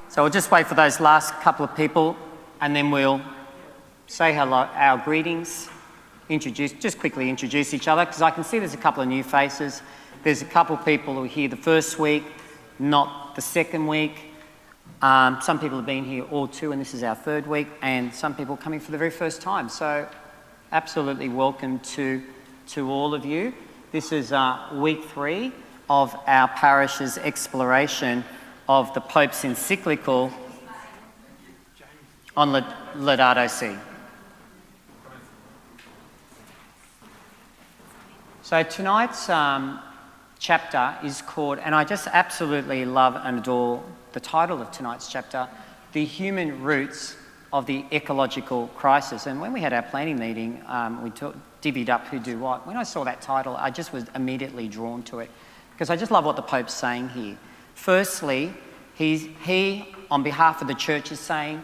So we'll just wait for those last couple of people and then we'll say hello, our greetings, just quickly introduce each other, because I can see there's a couple of new faces. There's a couple of people who were here the first week, not the second week. Some people have been here all two, and this is our third week, and some people coming for the very first time. So absolutely welcome to all of you. This is week 3 of our parish's exploration of the Pope's Encyclical on Laudato Si. So tonight's chapter is called, and I just absolutely love and adore the title of tonight's chapter, The Human Roots of the Ecological Crisis. And when we had our planning meeting, we divvied up who do what. When I saw that title, I just was immediately drawn to it, because I just love what the Pope's saying here. Firstly, he, on behalf of the Church, is saying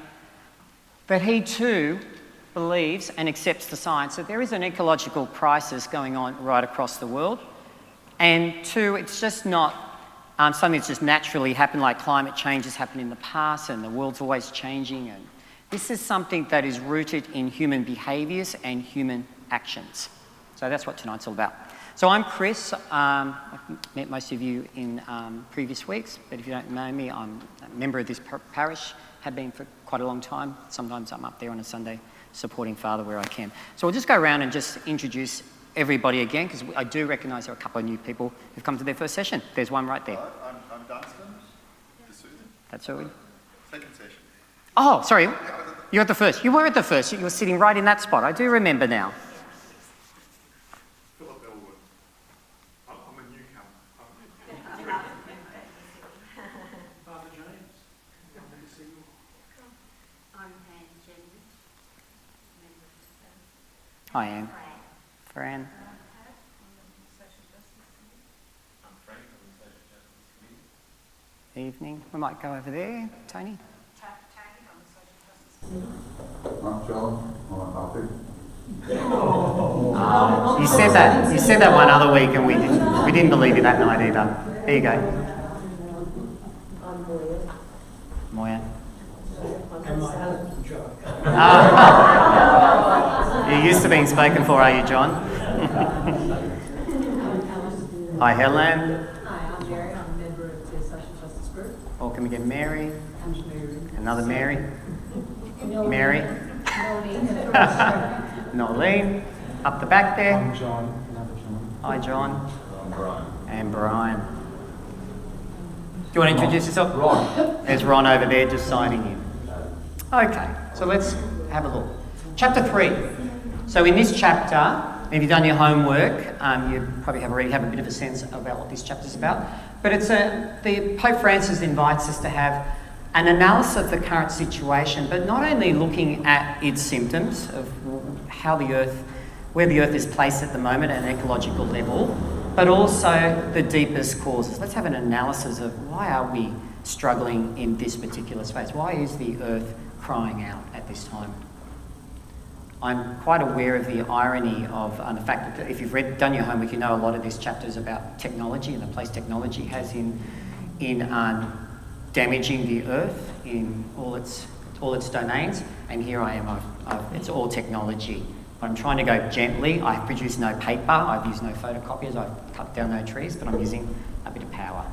that he too believes and accepts the science that there is an ecological crisis going on right across the world. And 2, it's just not something that's just naturally happened, like climate change has happened in the past and the world's always changing. And this is something that is rooted in human behaviours and human actions. So that's what tonight's all about. So I'm Chris. I've met most of you in previous weeks, but if you don't know me, I'm a member of this parish, have been for quite a long time. Sometimes I'm up there on a Sunday supporting Father where I can. So we'll just go around and just introduce everybody again, because I do recognise there are a couple of new people who've come to their first session. There's one right there. I'm Dunstan. That's all. Second session. Oh, sorry. You're at the first. You were at the first. You were sitting right in that spot. I do remember now. I'm a newcomer. Father James, lovely to see you. I'm Anne Jenny. Hi, Anne. Fran. I'm Frank, I'm the Social Justice Committee. Evening. We might go over there. Tony. I'm John. I'm happy. You said that. You said that one other week, and we didn't believe you that night either. There you go. I'm Moya. Moya. And my husband, John. You're used to being spoken for, are you, John? Hi, Helen. Hi, I'm Mary. I'm a member of the Social Justice Group. Welcome again, Mary. I'm Mary. Another Mary. Mary. Nolene. Up the back there. I'm John, another John. Hi, John. I'm Brian. And Brian. Do you want to introduce yourself? Ron. There's Ron over there just signing in. Okay, so let's have a look. Chapter 3. So in this chapter, if you've done your homework, you probably already have a bit of a sense about what this chapter is about. But the Pope Francis invites us to have an analysis of the current situation, but not only looking at its symptoms of how where the Earth is placed at the moment at an ecological level, but also the deepest causes. Let's have an analysis of why are we struggling in this particular space? Why is the Earth crying out at this time? I'm quite aware of the irony of the fact that if you've done your homework, you know a lot of this chapter is about technology and the place technology has in damaging the Earth in all its domains. And here I am, it's all technology. But I'm trying to go gently. I've produced no paper, I've used no photocopiers, I've cut down no trees, but I'm using a bit of power.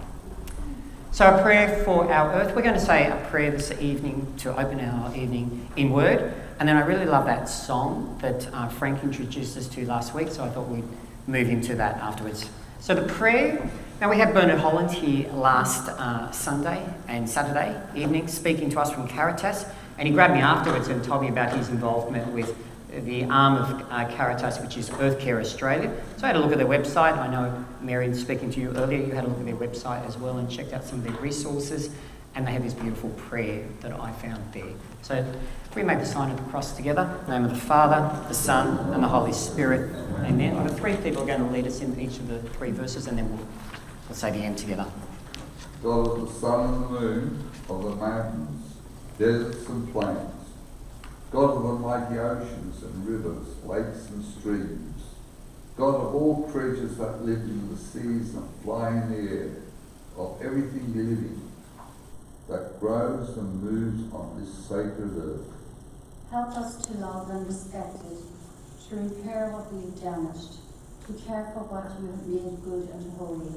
So a prayer for our Earth. We're going to say a prayer this evening to open our evening in word. And then I really love that song that Frank introduced us to last week, so I thought we'd move into that afterwards. So the prayer, now we had Bernard Holland here last Sunday and Saturday evening speaking to us from Caritas, and he grabbed me afterwards and told me about his involvement with the arm of Caritas, which is Earth Care Australia. So I had a look at their website. I know, Mary, speaking to you earlier, you had a look at their website as well and checked out some of their resources, and they have this beautiful prayer that I found there. So if we make the sign of the cross together, in the name of the Father, the Son, and the Holy Spirit, amen. The 3 people are going to lead us in each of the 3 verses, and then we'll say the end together. God of the sun and the moon, of the mountains, deserts and plains, God of the mighty oceans and rivers, lakes and streams, God of all creatures that live in the seas and fly in the air, of everything living, that grows and moves on this sacred earth. Help us to love and respect it, to repair what we have damaged, to care for what you have made good and holy.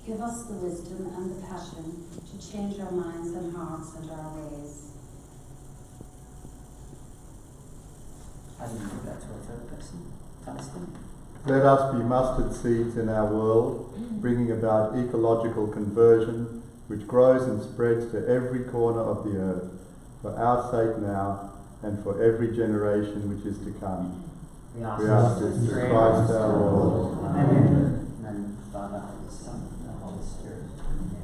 Give us the wisdom and the passion to change our minds and hearts and our ways. I didn't give that to a third person. Palestine. Let us be mustard seeds in our world, bringing about ecological conversion, which grows and spreads to every corner of the earth, for our sake now and for every generation which is to come. We ask this through Christ our Lord. Amen. And the Father, the Son, and the Holy Spirit. Amen.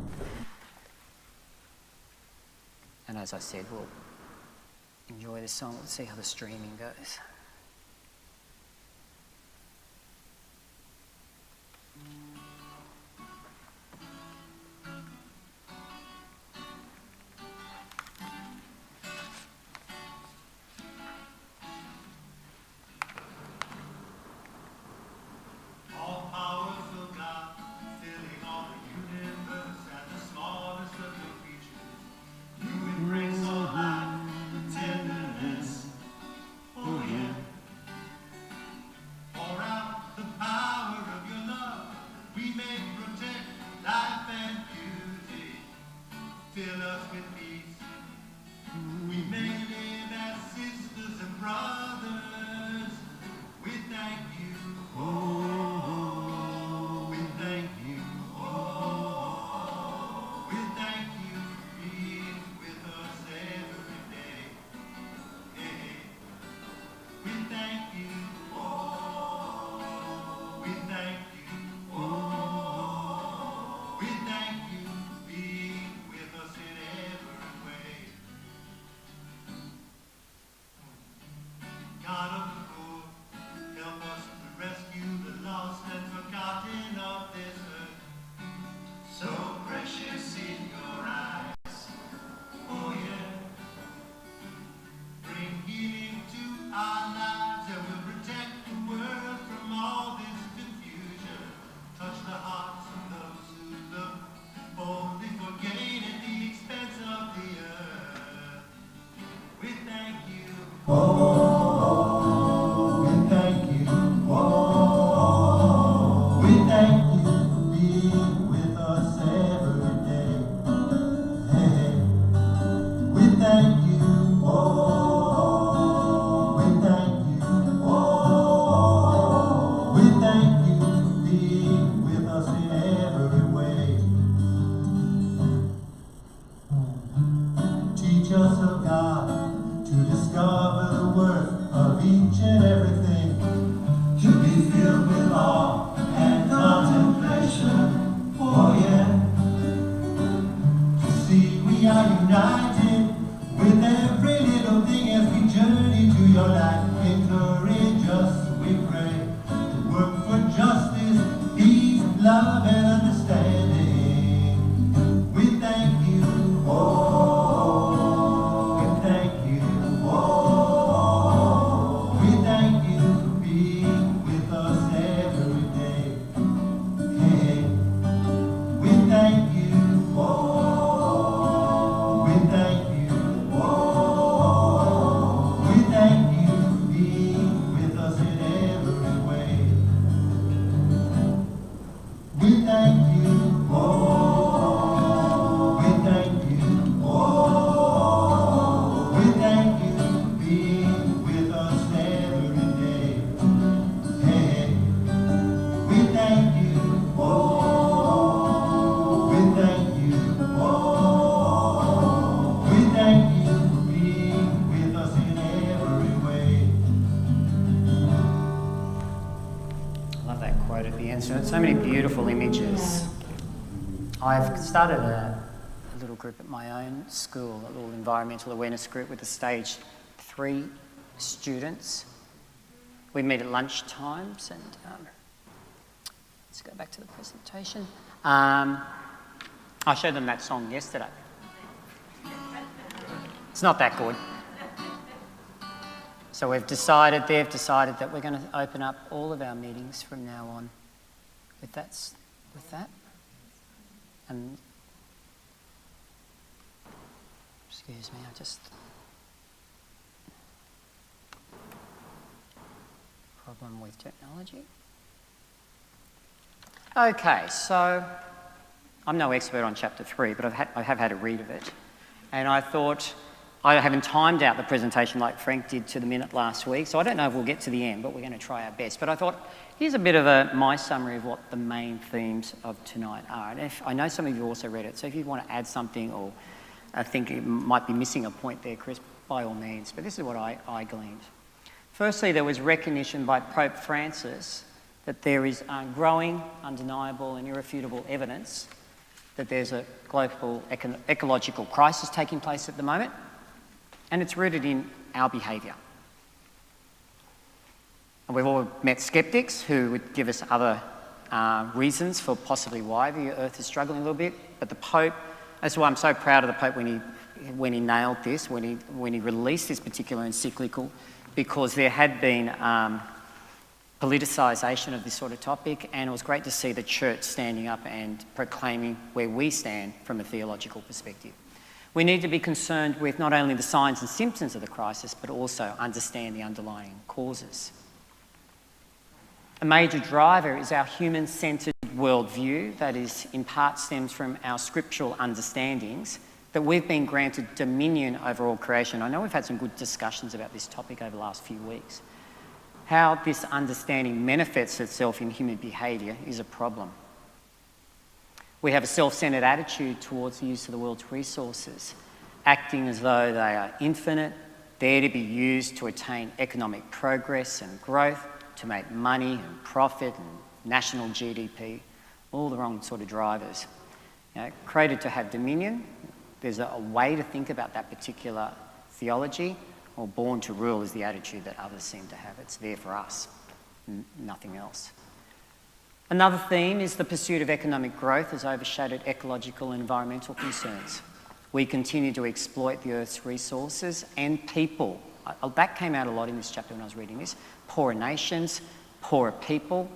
And as I said, we'll enjoy this song. Let's see how the streaming goes. So many beautiful images. I've started a little group at my own school, a little environmental awareness group with the stage 3 students. We meet at lunch times and let's go back to the presentation. I showed them that song yesterday. It's not that good. So they've decided that we're going to open up all of our meetings from now on with that. And Excuse me, I just... Problem with technology. Okay, so I'm no expert on chapter 3, but I have had a read of it. And I thought, I haven't timed out the presentation like Frank did to the minute last week, so I don't know if we'll get to the end, but we're going to try our best. But I thought, here's a bit of my summary of what the main themes of tonight are. And I know some of you also read it, so if you want to add something or I think it might be missing a point there, Chris, by all means. But this is what I gleaned. Firstly, there was recognition by Pope Francis that there is growing, undeniable and irrefutable evidence that there's a global ecological crisis taking place at the moment, and it's rooted in our behaviour. And we've all met skeptics who would give us other reasons for possibly why the Earth is struggling a little bit, but the Pope, that's why I'm so proud of the Pope when he nailed this, when he released this particular encyclical, because there had been politicisation of this sort of topic, and it was great to see the Church standing up and proclaiming where we stand from a theological perspective. We need to be concerned with not only the signs and symptoms of the crisis, but also understand the underlying causes. A major driver is our human-centred worldview that is, in part, stems from our scriptural understandings that we've been granted dominion over all creation. I know we've had some good discussions about this topic over the last few weeks. How this understanding manifests itself in human behaviour is a problem. We have a self-centred attitude towards the use of the world's resources, acting as though they are infinite, there to be used to attain economic progress and growth, to make money and profit and national GDP, all the wrong sort of drivers. Created to have dominion, there's a way to think about that particular theology, or born to rule is the attitude that others seem to have. It's there for us, nothing else. Another theme is the pursuit of economic growth has overshadowed ecological and environmental concerns. We continue to exploit the Earth's resources and people. That came out a lot in this chapter when I was reading this. Poorer nations, poorer people,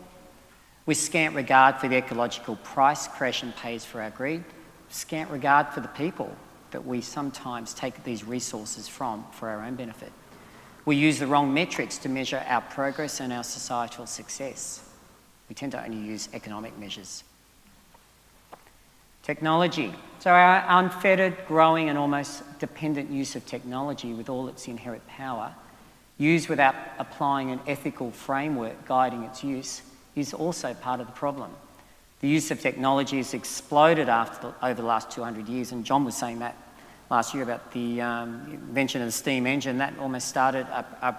with scant regard for the ecological price creation pays for our greed, scant regard for the people that we sometimes take these resources from for our own benefit. We use the wrong metrics to measure our progress and our societal success. We tend to only use economic measures. Technology. So our unfettered, growing and almost dependent use of technology with all its inherent power, used without applying an ethical framework guiding its use, is also part of the problem. The use of technology has exploded over the last 200 years, and John was saying that last year about the invention of the steam engine. That almost started a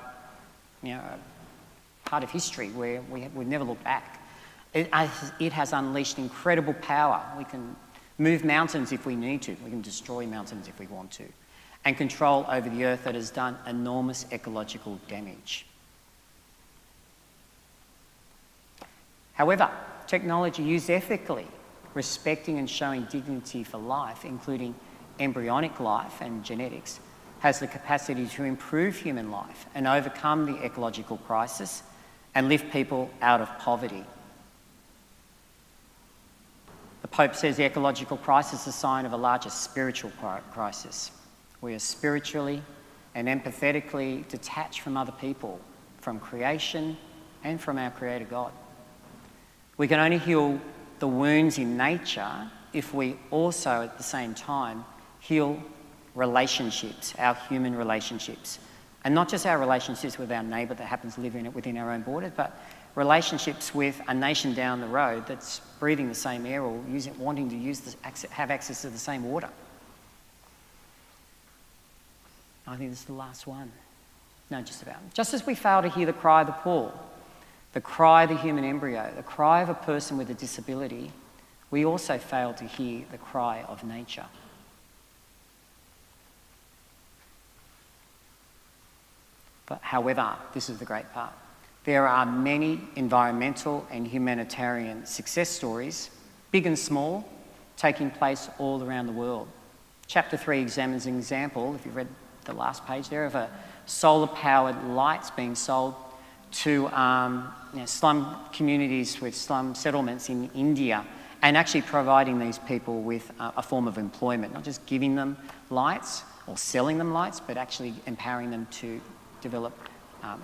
part of history where we never look back. It has unleashed incredible power. We can move mountains if we need to. We can destroy mountains if we want to. And control over the earth that has done enormous ecological damage. However, technology used ethically, respecting and showing dignity for life, including embryonic life and genetics, has the capacity to improve human life and overcome the ecological crisis and lift people out of poverty. The Pope says the ecological crisis is a sign of a larger spiritual crisis. We are spiritually and empathetically detached from other people, from creation and from our Creator God. We can only heal the wounds in nature if we also, at the same time, heal relationships, our human relationships. And not just our relationships with our neighbour that happens to live within our own borders, but relationships with a nation down the road that's breathing the same air or wanting to have access to the same water. I think this is the last one. No, just about. Just as we fail to hear the cry of the poor, the cry of the human embryo, the cry of a person with a disability, we also fail to hear the cry of nature. But however, this is the great part. There are many environmental and humanitarian success stories, big and small, taking place all around the world. Chapter 3 examines an example, if you've read the last page there, of a solar-powered lights being sold to slum communities with slum settlements in India, and actually providing these people with a form of employment, not just giving them lights, or selling them lights, but actually empowering them to develop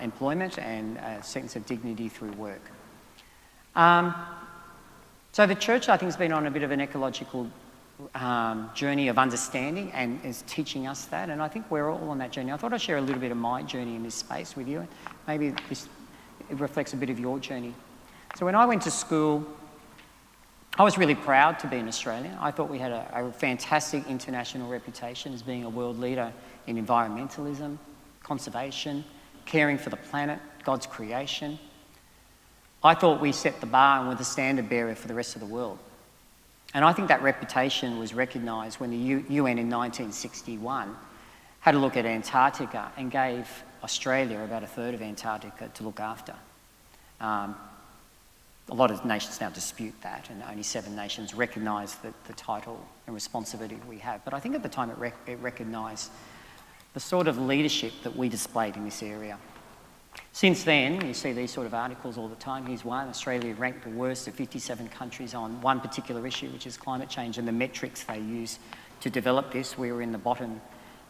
employment and a sense of dignity through work. So the church, I think, has been on a bit of an ecological journey of understanding and is teaching us that, and I think we're all on that journey. I thought I'd share a little bit of my journey in this space with you, and maybe it reflects a bit of your journey. So when I went to school, I was really proud to be an Australian. I thought we had a fantastic international reputation as being a world leader in environmentalism, conservation, caring for the planet, God's creation. I thought we set the bar and were the standard bearer for the rest of the world. And I think that reputation was recognised when the UN in 1961 had a look at Antarctica and gave Australia about a third of Antarctica to look after. A lot of nations now dispute that, and only 7 nations recognise the title and responsibility we have. But I think at the time it recognised the sort of leadership that we displayed in this area. Since then, you see these sort of articles all the time. Here's one: Australia ranked the worst of 57 countries on one particular issue, which is climate change, and the metrics they use to develop this. We were in the bottom,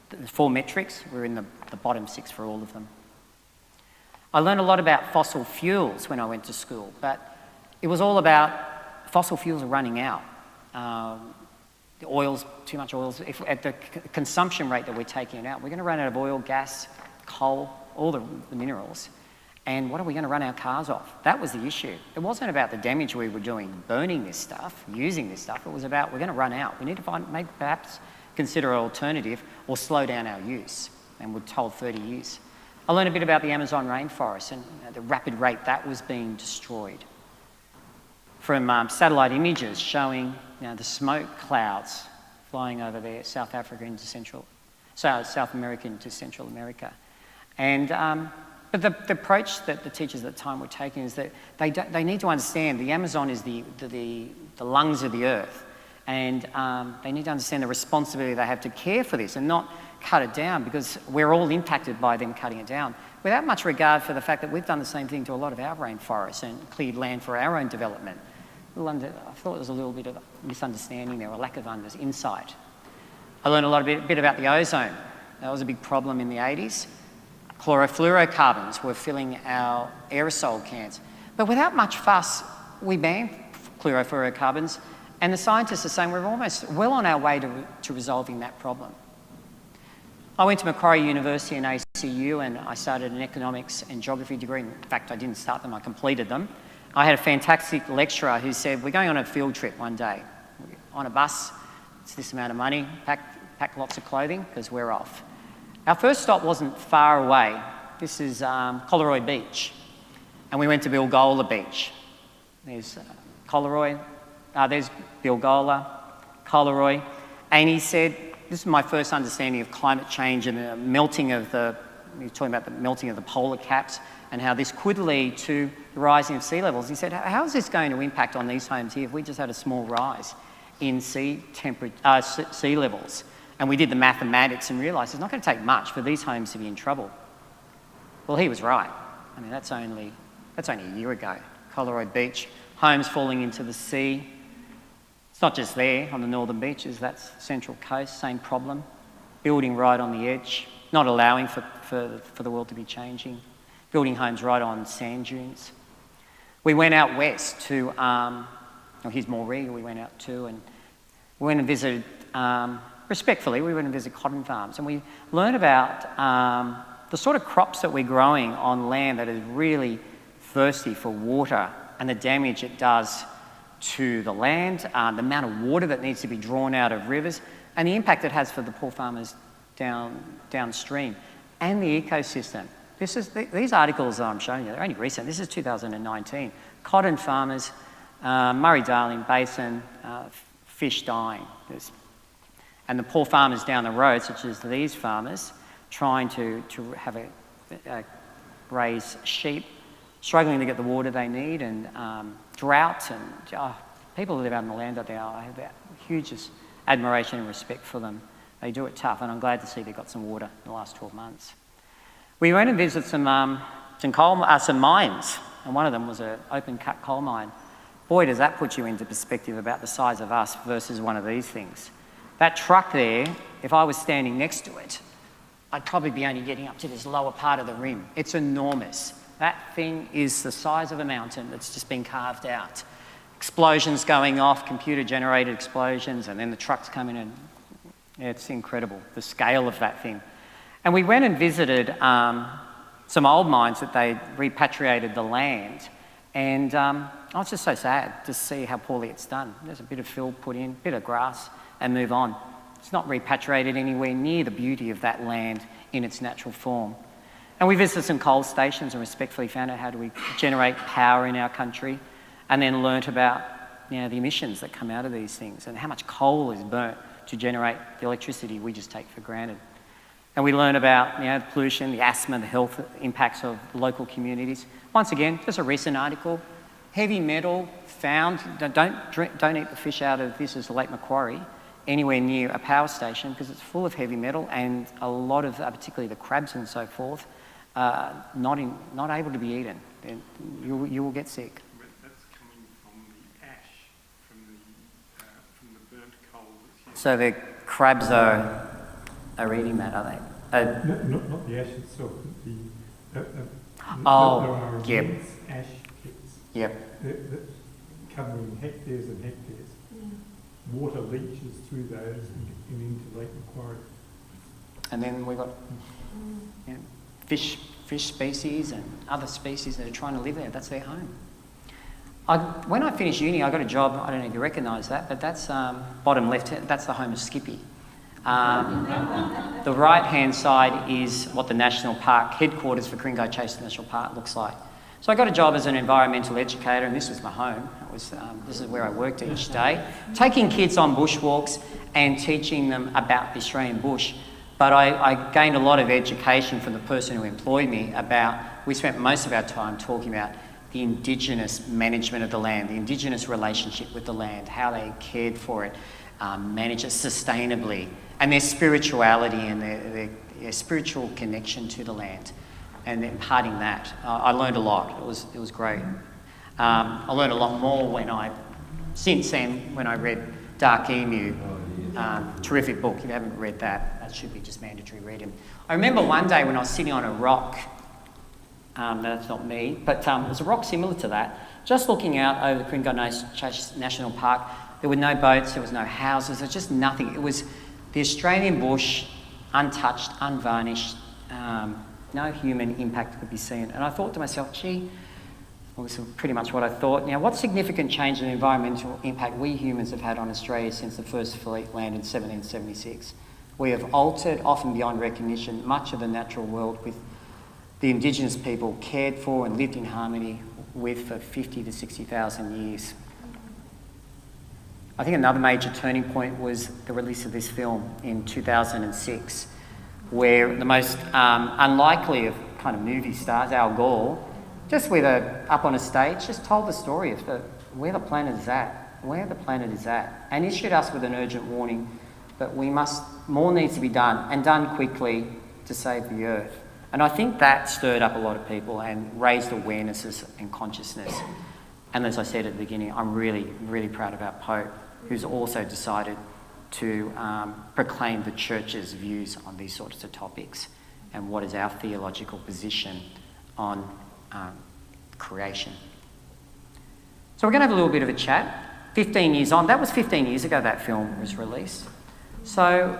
the 4 metrics, we were in the bottom 6 for all of them. I learned a lot about fossil fuels when I went to school, but it was all about fossil fuels are running out. The oil's, too much oil. If at the consumption rate that we're taking it out, we're going to run out of oil, gas, coal, all the minerals. And what are we going to run our cars off? That was the issue. It wasn't about the damage we were doing burning this stuff, using this stuff. It was about we're going to run out. We need to maybe perhaps consider an alternative or slow down our use. And we're told 30 years. I learned a bit about the Amazon rainforest and the rapid rate that was being destroyed. From satellite images showing the smoke clouds flying over there, South Africa into South America into Central America. And, but the approach that the teachers at the time were taking is that they need to understand the Amazon is the lungs of the earth, and they need to understand the responsibility they have to care for this and not cut it down, because we're all impacted by them cutting it down, without much regard for the fact that we've done the same thing to a lot of our rainforests and cleared land for our own development. I thought there was a little bit of a misunderstanding there, or lack of insight. I learned a bit about the ozone. That was a big problem in the 80s. Chlorofluorocarbons were filling our aerosol cans. But without much fuss, we banned chlorofluorocarbons, and the scientists are saying we're almost well on our way to resolving that problem. I went to Macquarie University in ACU, and I started an economics and geography degree. In fact, I didn't start them, I completed them. I had a fantastic lecturer who said, we're going on a field trip one day. On a bus, it's this amount of money, pack lots of clothing, because we're off. Our first stop wasn't far away. This is Collaroy Beach. And we went to Bilgola Beach. There's there's Bilgola, Collaroy. And he said, this is my first understanding of climate change and the melting of he was talking about the melting of the polar caps and how this could lead to the rising of sea levels. He said, how is this going to impact on these homes here if we just had a small rise in sea levels? And we did the mathematics and realised it's not going to take much for these homes to be in trouble. Well, he was right. I mean, that's only a year ago. Collaroy Beach, homes falling into the sea. It's not just there on the northern beaches, that's Central Coast, same problem. Building right on the edge, not allowing for the world to be changing. Building homes right on sand dunes. We went out west to, here's Moree, we went out to, and we went and visited, respectfully, we went and visited cotton farms, and we learned about the sort of crops that we're growing on land that is really thirsty for water and the damage it does to the land, the amount of water that needs to be drawn out of rivers, and the impact it has for the poor farmers downstream, and the ecosystem. These articles that I'm showing you, they're only recent. This is 2019. Cotton farmers, Murray-Darling Basin, fish dying. And the poor farmers down the road, such as these farmers, trying to have raise sheep, struggling to get the water they need, and drought, and people who live out on the land out there, I have huge admiration and respect for them. They do it tough, and I'm glad to see they've got some water in the last 12 months. We went and visited some mines, and one of them was an open-cut coal mine. Boy, does that put you into perspective about the size of us versus one of these things. That truck there if I was standing next to it, I'd probably be only getting up to this lower part of the rim. It's enormous. That thing is the size of a mountain that's just been carved out. Explosions going off, computer-generated explosions, and then the trucks come in, and it's incredible, the scale of that thing. And we went and visited some old mines that they repatriated the land, and I was just so sad to see how poorly it's done. There's a bit of fill put in, a bit of grass, and move on. It's not repatriated anywhere near the beauty of that land in its natural form. And we visited some coal stations and respectfully found out how do we generate power in our country, and then learnt about the emissions that come out of these things and how much coal is burnt to generate the electricity we just take for granted. And we learn about the pollution, the asthma, the health impacts of local communities. Once again, just a recent article, heavy metal found, don't eat the fish out of this as Lake Macquarie, anywhere near a power station because it's full of heavy metal, and a lot of, particularly the crabs and so forth, not able to be eaten. You will get sick. But that's coming from the ash, from the burnt coal that's here. So the crabs are eating that, are they? Not the ash itself, but there are yep. immense ash pits. Yep. That covering hectares and hectares. Water leaches through those and into Lake Macquarie. And then we've got fish species and other species that are trying to live there. That's their home. When I finished uni, I got a job. I don't know if you recognise that, but that's bottom left. That's the home of Skippy. The right-hand side is what the National Park headquarters for Kringo Chase National Park looks like. So I got a job as an environmental educator, and this was my home. This is where I worked each day, taking kids on bushwalks and teaching them about the Australian bush. But I gained a lot of education from the person who employed me we spent most of our time talking about the Indigenous management of the land, the Indigenous relationship with the land, how they cared for it, manage it sustainably, and their spirituality and their spiritual connection to the land, and imparting that. I learned a lot. It was great. I learned a lot more since then when I read Dark Emu. Terrific book. If you haven't read that, that should be just mandatory reading. I remember one day when I was sitting on a rock, that's not me, but it was a rock similar to that, just looking out over the Kringo Chase National Park. There were no boats, there was no houses, there was just nothing. It was the Australian bush, untouched, unvarnished, no human impact could be seen. And I thought to myself, gee, well, this is pretty much what I thought. Now, what significant change in environmental impact we humans have had on Australia since the first fleet landed in 1776? We have altered, often beyond recognition, much of the natural world with the Indigenous people cared for and lived in harmony with for 50 to 60,000 years. I think another major turning point was the release of this film in 2006, where the most unlikely of kind of movie stars, Al Gore, just up on a stage, just told the story of where the planet is at, and issued us with an urgent warning that more needs to be done, and done quickly, to save the earth. And I think that stirred up a lot of people and raised awarenesses and consciousness. And as I said at the beginning, I'm really, really proud of our Pope, who's also decided to proclaim the Church's views on these sorts of topics and what is our theological position on creation. So we're going to have a little bit of a chat. 15 years on, that was 15 years ago that film was released. So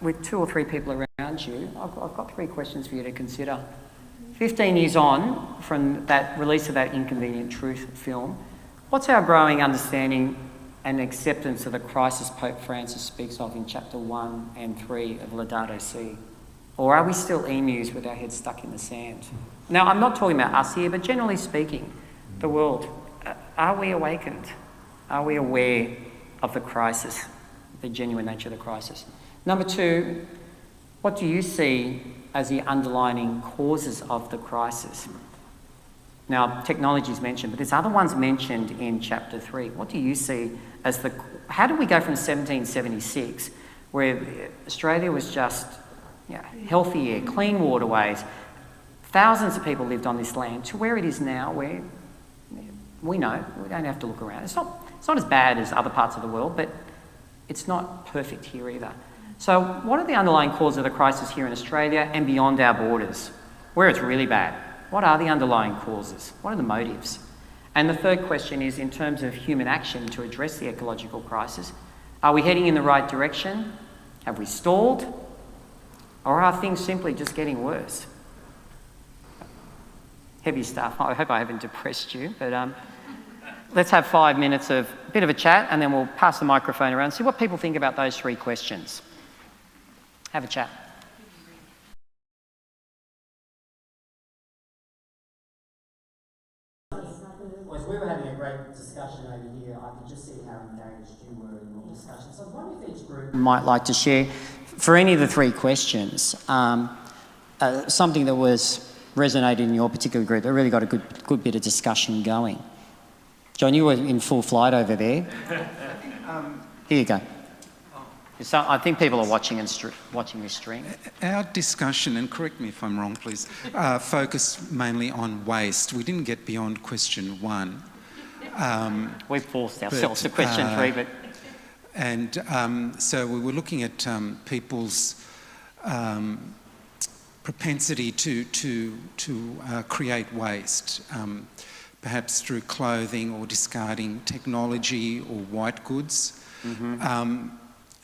with 2 or 3 people around you, I've got 3 questions for you to consider. 15 years on from that release of that Inconvenient Truth film, what's our growing understanding and acceptance of the crisis Pope Francis speaks of in chapter 1 and 3 of Laudato Si? Or are we still emus with our heads stuck in the sand? Now, I'm not talking about us here, but generally speaking, the world, are we awakened? Are we aware of the crisis, the genuine nature of the crisis? Number 2, what do you see as the underlying causes of the crisis? Now, technology is mentioned, but there's other ones mentioned in chapter 3. What do you see as how did we go from 1776, where Australia was just healthy air, clean waterways, thousands of people lived on this land, to where it is now, where we know, we don't have to look around. It's not as bad as other parts of the world, but it's not perfect here either. So what are the underlying causes of the crisis here in Australia and beyond our borders? Where it's really bad, what are the underlying causes? What are the motives? And the third question is, in terms of human action to address the ecological crisis, are we heading in the right direction? Have we stalled? Or are things simply just getting worse? Heavy stuff. I hope I haven't depressed you, but let's have 5 minutes of a bit of a chat, and then we'll pass the microphone around and see what people think about those three questions. Have a chat. As we were having a great discussion over here, I could just see how engaged you were in your discussion. So I wonder if each group might like to share, for any of the three questions, something that was resonated in your particular group that really got a good bit of discussion going. John, you were in full flight over there. Here you go. So I think people are watching this stream. Our discussion, and correct me if I'm wrong, please, focused mainly on waste. We didn't get beyond question 1. We've forced ourselves to question 3, but... And so we were looking at people's propensity to create waste, perhaps through clothing or discarding technology or white goods. Mm-hmm.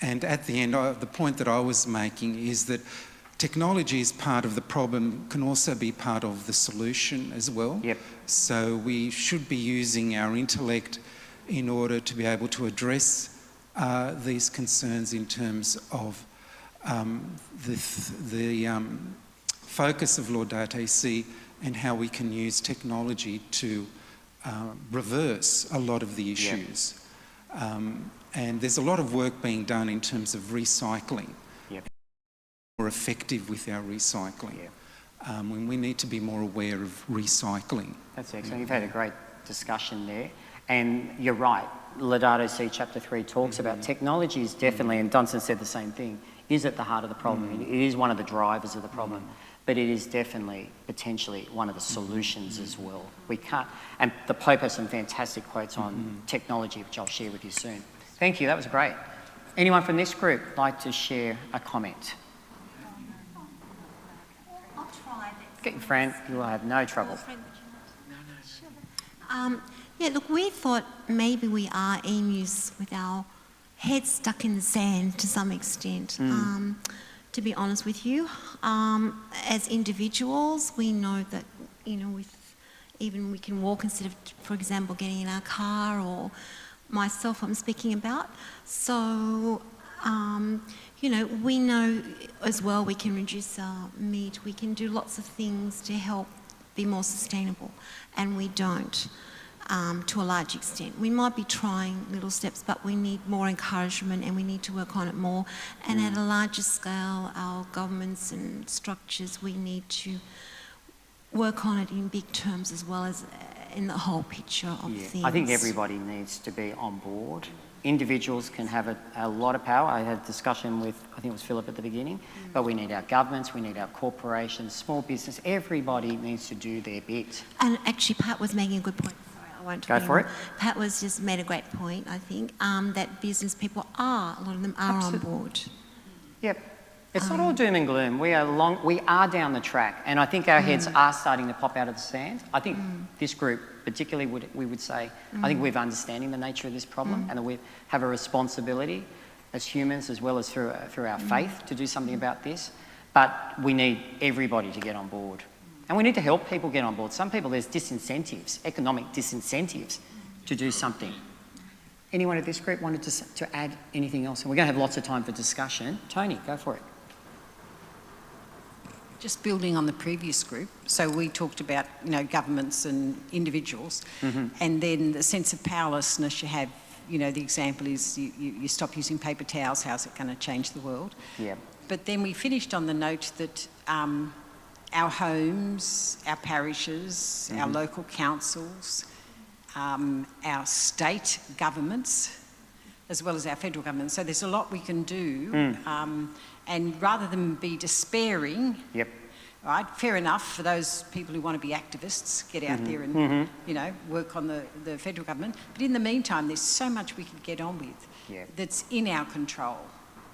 And at the end, the point that I was making is that technology is part of the problem, can also be part of the solution as well. Yep. So we should be using our intellect in order to be able to address these concerns in terms of the focus of Laudato Si and how we can use technology to reverse a lot of the issues. Yep. And there's a lot of work being done in terms of recycling. Yep. More effective with our recycling. Yep. When we need to be more aware of recycling. That's excellent. You've had a great discussion there. And you're right, Laudato Si chapter 3 talks about technology is definitely, and Dunstan said the same thing, is at the heart of the problem. It is one of the drivers of the problem. But it is definitely, potentially, one of the solutions as well. We can't, and the Pope has some fantastic quotes on technology, which I'll share with you soon. Thank you, that was great. Anyone from this group like to share a comment? I'll try this. Get your friend, you will have no trouble. Yeah, look, we thought maybe we are emus with our heads stuck in the sand to some extent. To be honest with you, as individuals, we know that, you know, even we can walk instead of, for example, getting in our car, or myself I'm speaking about. So, you know, we know as well we can reduce our meat. We can do lots of things to help be more sustainable, and we don't. To a large extent. We might be trying little steps, but we need more encouragement and we need to work on it more. And at a larger scale, our governments and structures, we need to work on it in big terms as well as in the whole picture of things. I think everybody needs to be on board. Individuals can have a lot of power. I had a discussion with, I think it was Philip at the beginning, but we need our governments, we need our corporations, small business, everybody needs to do their bit. And actually Pat was making a good point. I won't go for it. Pat was just made a great point, I think, that business people are, a lot of them are on board. Yep. It's not all doom and gloom. We are down the track, and I think our heads are starting to pop out of the sand. I think this group particularly we would say, I think we're understanding the nature of this problem and that we have a responsibility as humans as well as through our faith to do something about this. But we need everybody to get on board. And we need to help people get on board. Some people, there's disincentives, economic disincentives to do something. Anyone at this group wanted to add anything else? And we're going to have lots of time for discussion. Tony, go for it. Just building on the previous group, so we talked about, you know, governments and individuals, and then the sense of powerlessness you have. You know, the example is you stop using paper towels, how's it going to change the world? Yeah. But then we finished on the note that our homes, our parishes, our local councils, our state governments, as well as our federal government. So there's a lot we can do. And rather than be despairing, right, fair enough for those people who want to be activists, get out there and, you know, work on the federal government. But in the meantime, there's so much we can get on with that's in our control.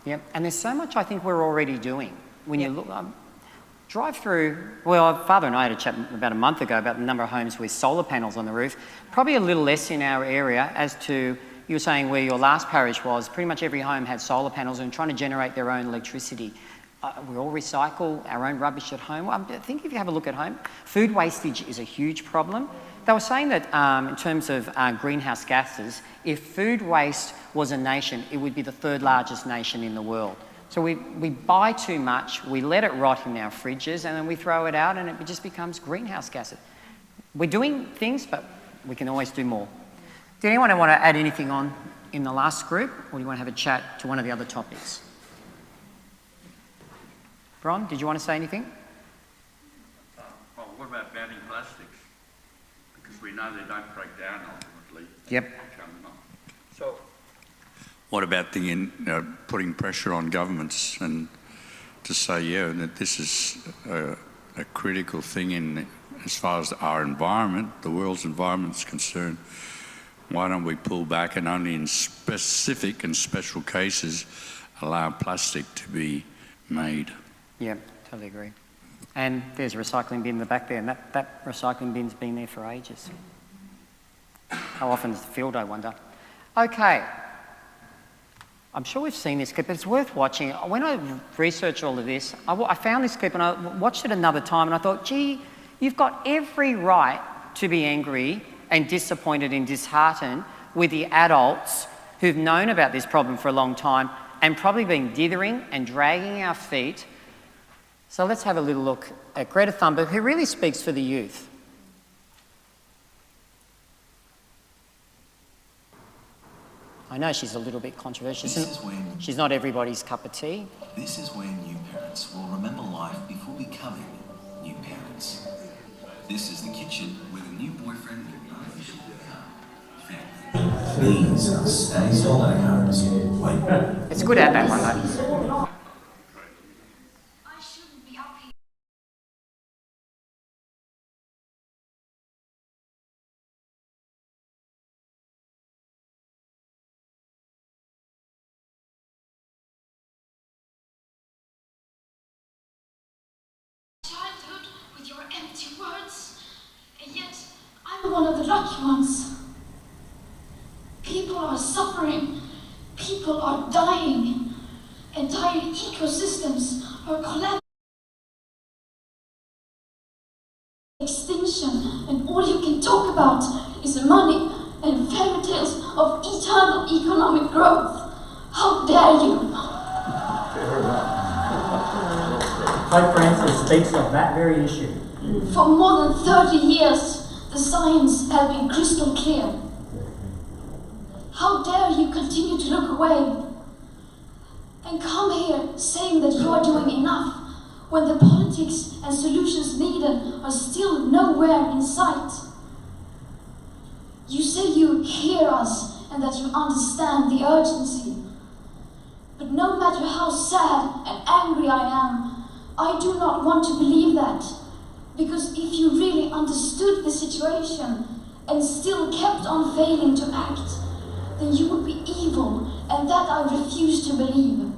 Yep, and there's so much I think we're already doing. When you look, drive through, well, Father and I had a chat about a month ago about the number of homes with solar panels on the roof. Probably a little less in our area as to, you were saying where your last parish was, pretty much every home had solar panels and trying to generate their own electricity. We all recycle our own rubbish at home. I think if you have a look at home, food wastage is a huge problem. They were saying that in terms of greenhouse gases, if food waste was a nation, it would be the third largest nation in the world. So we buy too much, we let it rot in our fridges, and then we throw it out and it just becomes greenhouse gases. We're doing things, but we can always do more. Did anyone want to add anything on in the last group, or do you want to have a chat to one of the other topics? Bron, did you want to say anything? Well, what about banning plastics? Because we know they don't break down ultimately. Yep. So, what about putting pressure on governments and to say, yeah, that this is a critical thing as far as our environment, the world's environment is concerned. Why don't we pull back and only in specific and special cases allow plastic to be made? Yeah, totally agree. And there's a recycling bin in the back there, and that recycling bin's been there for ages. How often is the field, I wonder? Okay. I'm sure we've seen this clip, but it's worth watching. When I researched all of this, I found this clip and I watched it another time and I thought, gee, you've got every right to be angry and disappointed and disheartened with the adults who've known about this problem for a long time and probably been dithering and dragging our feet. So let's have a little look at Greta Thunberg, who really speaks for the youth. I know she's a little bit controversial. She's not everybody's cup of tea. This is where new parents will remember life before becoming new parents. This is the kitchen with a new boyfriend and unofficial family. Please stay still, Wait. It's good at that one though. I'm one of the lucky ones. People are suffering, people are dying, entire ecosystems are collapsing. Extinction, and all you can talk about is money and fairy tales of eternal economic growth. How dare you? Pope Francis speaks of that very issue. For more than 30 years, the science has been crystal clear. How dare you continue to look away and come here saying that you are doing enough when the politics and solutions needed are still nowhere in sight. You say you hear us and that you understand the urgency. But no matter how sad and angry I am, I do not want to believe that. Because if you really understood the situation and still kept on failing to act, then you would be evil, and that I refuse to believe.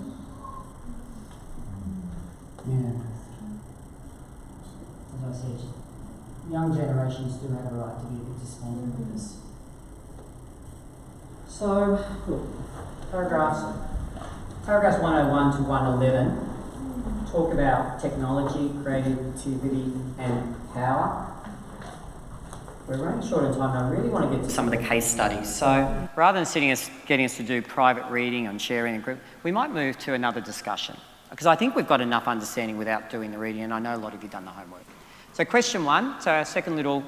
Yeah. As I said, young generations do have a right to be a bit despondent with this. So, look, paragraphs 101 to 111 talk about technology, creativity and power. We're running short on time and I really want to get to some of the case studies. So rather than getting us to do private reading and sharing a group, we might move to another discussion because I think we've got enough understanding without doing the reading, and I know a lot of you have done the homework. So question one, so our second little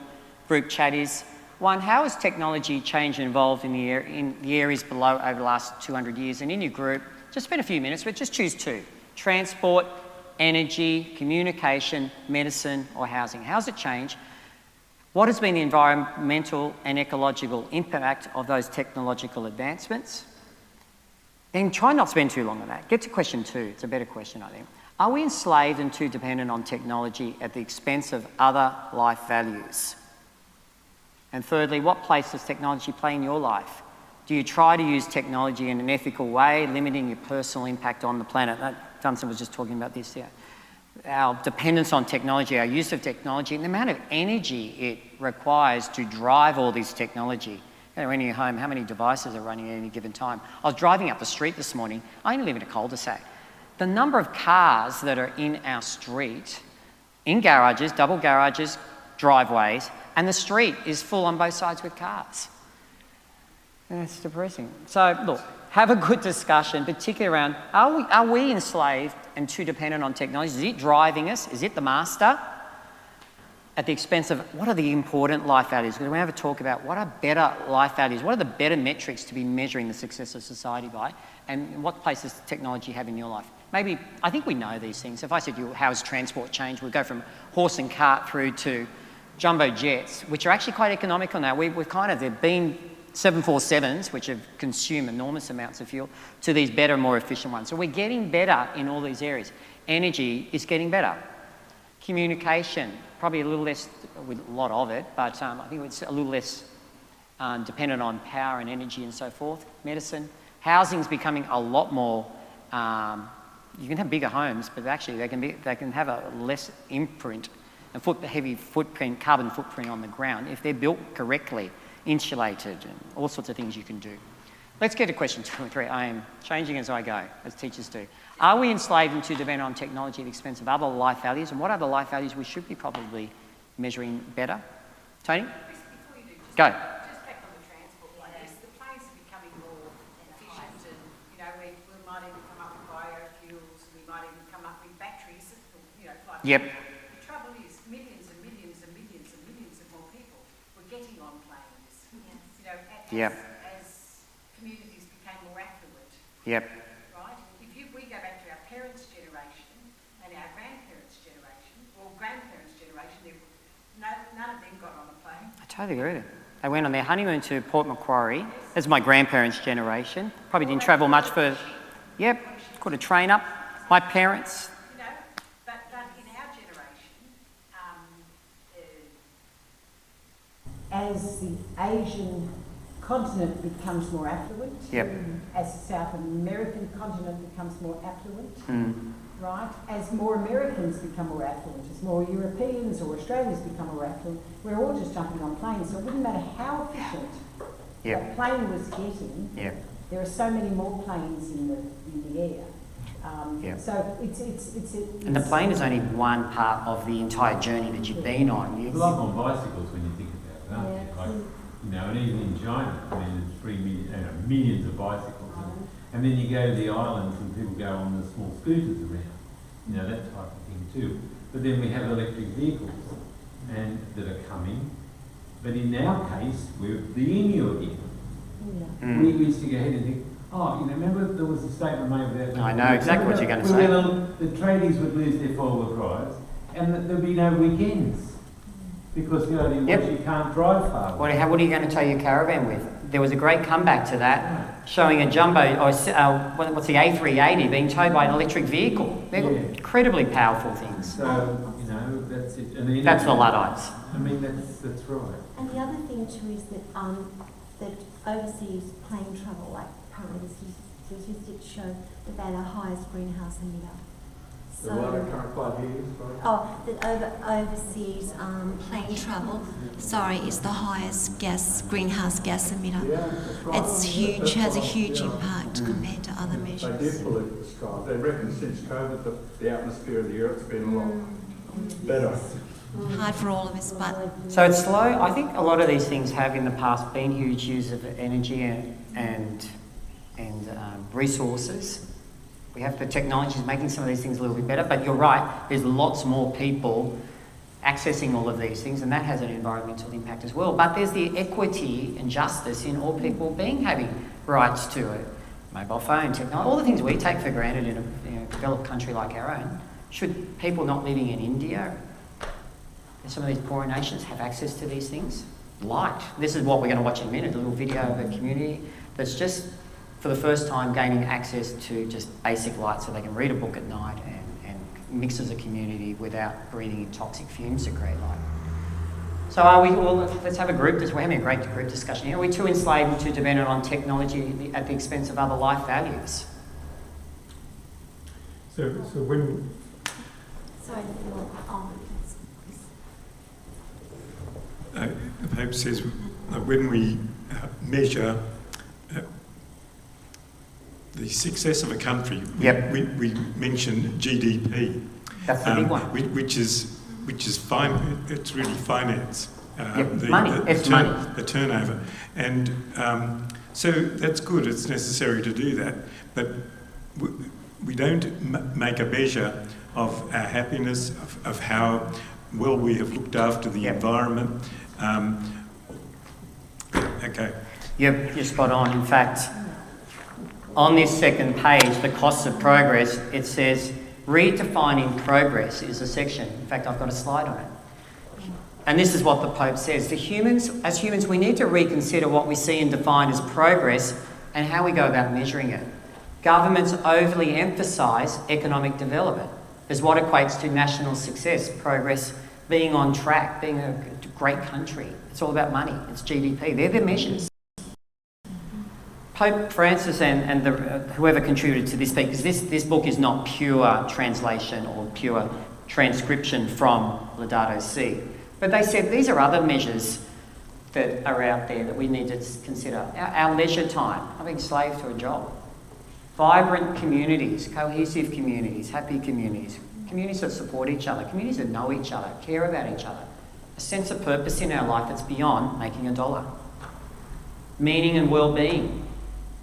group chat is, one, how has technology changed and evolved in the areas below over the last 200 years? And in your group, just spend a few minutes, but just choose two: transport, energy, communication, medicine or housing. How's it changed? What has been the environmental and ecological impact of those technological advancements? And try not to spend too long on that. Get to question two. It's a better question, I think. Are we enslaved and too dependent on technology at the expense of other life values? And thirdly, what place does technology play in your life? Do you try to use technology in an ethical way, limiting your personal impact on the planet? Duncan was just talking about this, yeah. Our dependence on technology, our use of technology, and the amount of energy it requires to drive all this technology. You know, when you're home, how many devices are running at any given time? I was driving up the street this morning. I only live in a cul-de-sac. The number of cars that are in our street, in garages, double garages, driveways, and the street is full on both sides with cars. And it's depressing. So, look, have a good discussion, particularly around, are we enslaved and too dependent on technology? Is it driving us? Is it the master? At the expense of, what are the important life values? We're going to have a talk about what are better life values, what are the better metrics to be measuring the success of society by, and what place does technology have in your life? Maybe, I think we know these things. If I said to you, how has transport changed? We'd go from horse and cart through to jumbo jets, which are actually quite economical now. They've been 747s, which have consumed enormous amounts of fuel, to these better, more efficient ones. So we're getting better in all these areas. Energy is getting better. Communication, probably a little less, with a lot of it, but I think it's a little less dependent on power and energy and so forth. Medicine. Housing's becoming a lot more, you can have bigger homes, but actually they can have a less imprint, heavy footprint, carbon footprint on the ground if they're built correctly, insulated, and all sorts of things you can do. Let's get to question 2 and 3. I am changing as I go, as teachers do. Are we enslaved and too dependent on technology at the expense of other life values? And what other life values we should be probably measuring better? Tony? Before you do, Go. Just back on the transport, like this, the planes are becoming more efficient, and we might even come up with biofuels, and we might even come up with batteries, like Yep. The trouble is, millions and millions and millions and millions of more people were getting on planes. Yep. As communities became more affluent. Yep. Right? If we go back to our parents' generation and our grandparents' generation, or grandparents' generation, none of them got on a plane. I totally agree with you. They went on their honeymoon to Port Macquarie. That's my grandparents' generation. Probably didn't travel much for... Yep, caught a train up. My parents... But in our generation, as the Asian continent becomes more affluent, yep. as the South American continent becomes more affluent, right? As more Americans become more affluent, as more Europeans or Australians become more affluent, we're all just jumping on planes. So it wouldn't matter how efficient that plane was getting. There are so many more planes in the air. So it's and the plane is only one part of the entire journey that you've been on. It's like on bicycles when you think about it, aren't you? Like, and even in China, there's 3 million, millions of bicycles. And then you go to the islands and people go on the small scooters around. That type of thing too. But then we have electric vehicles that are coming. But in our case, we're the emu again. We used to go ahead and think, remember there was a statement made about... I know exactly what you're going to say. The tradies would lose their forward prize and that there'd be no weekends. Because you can't drive far. What are you going to tow your caravan with? There was a great comeback to that, showing a jumbo, what's the A380 being towed by an electric vehicle. They're incredibly powerful things. So, that's it. That's the Luddites. That's right. And the other thing too is that that overseas plane travel, like currently the statistics show that they're the highest greenhouse emitter. So, I can't quite hear you, sorry. That overseas plane travel, is the highest greenhouse gas emitter. Yeah, that's right. It's huge, has a huge impact compared to other measures. They did pollute the sky. They reckon since COVID the atmosphere of the Earth's been a lot better. Hard for all of us, but... So it's slow. I think a lot of these things have in the past been huge use of energy and resources. We have the technologies making some of these things a little bit better, but you're right, there's lots more people accessing all of these things, and that has an environmental impact as well. But there's the equity and justice in all people having rights to it. Mobile phone, technology, all the things we take for granted in a developed country like our own. Should people not living in India, some of these poorer nations, have access to these things? Light. This is what we're going to watch in a minute, a little video of a community that's just, for the first time, gaining access to just basic light so they can read a book at night and mix as a community without breathing in toxic fumes that create light. So are we, well, let's have a group, we're having a great group discussion here. Are we too enslaved and too dependent on technology at the expense of other life values? So when... Sorry, the Pope says when we measure the success of a country, we mention GDP. That's the big one. Which is fine. It's really finance. The turnover, and so that's good. It's necessary to do that, but we don't make a measure of our happiness, of how well we have looked after the environment. Okay. Yep, you're spot on. In fact, on this second page, the costs of progress, it says redefining progress is a section. In fact, I've got a slide on it. And this is what the Pope says. As humans, we need to reconsider what we see and define as progress and how we go about measuring it. Governments overly emphasise economic development as what equates to national success, progress, being on track, being a great country. It's all about money. It's GDP. They're the measures. Pope Francis and whoever contributed to this speak, because this book is not pure translation or pure transcription from Laudato Si. But they said these are other measures that are out there that we need to consider. Our leisure time, not being slave to a job. Vibrant communities, cohesive communities, happy communities, communities that support each other, communities that know each other, care about each other. A sense of purpose in our life that's beyond making a dollar. Meaning and well-being,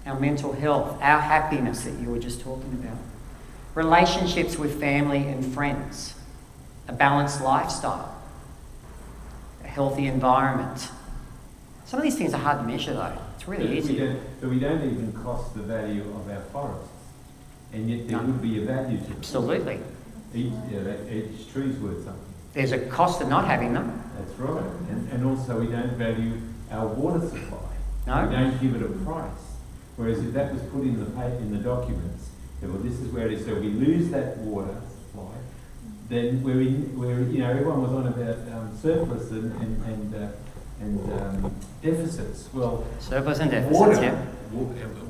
our mental health, our happiness that you were just talking about. Relationships with family and friends, a balanced lifestyle, a healthy environment. Some of these things are hard to measure though. It's really easy. But we don't even cost the value of our forests, and yet there would be a value to them. Absolutely. Each tree's worth something. There's a cost of not having them. That's right. And also we don't value our water supply. No. We don't give it a price. Whereas if that was put in the documents, well, this is where it is. So we lose that water supply, then everyone was on about surplus and deficits. Well, surplus and deficits.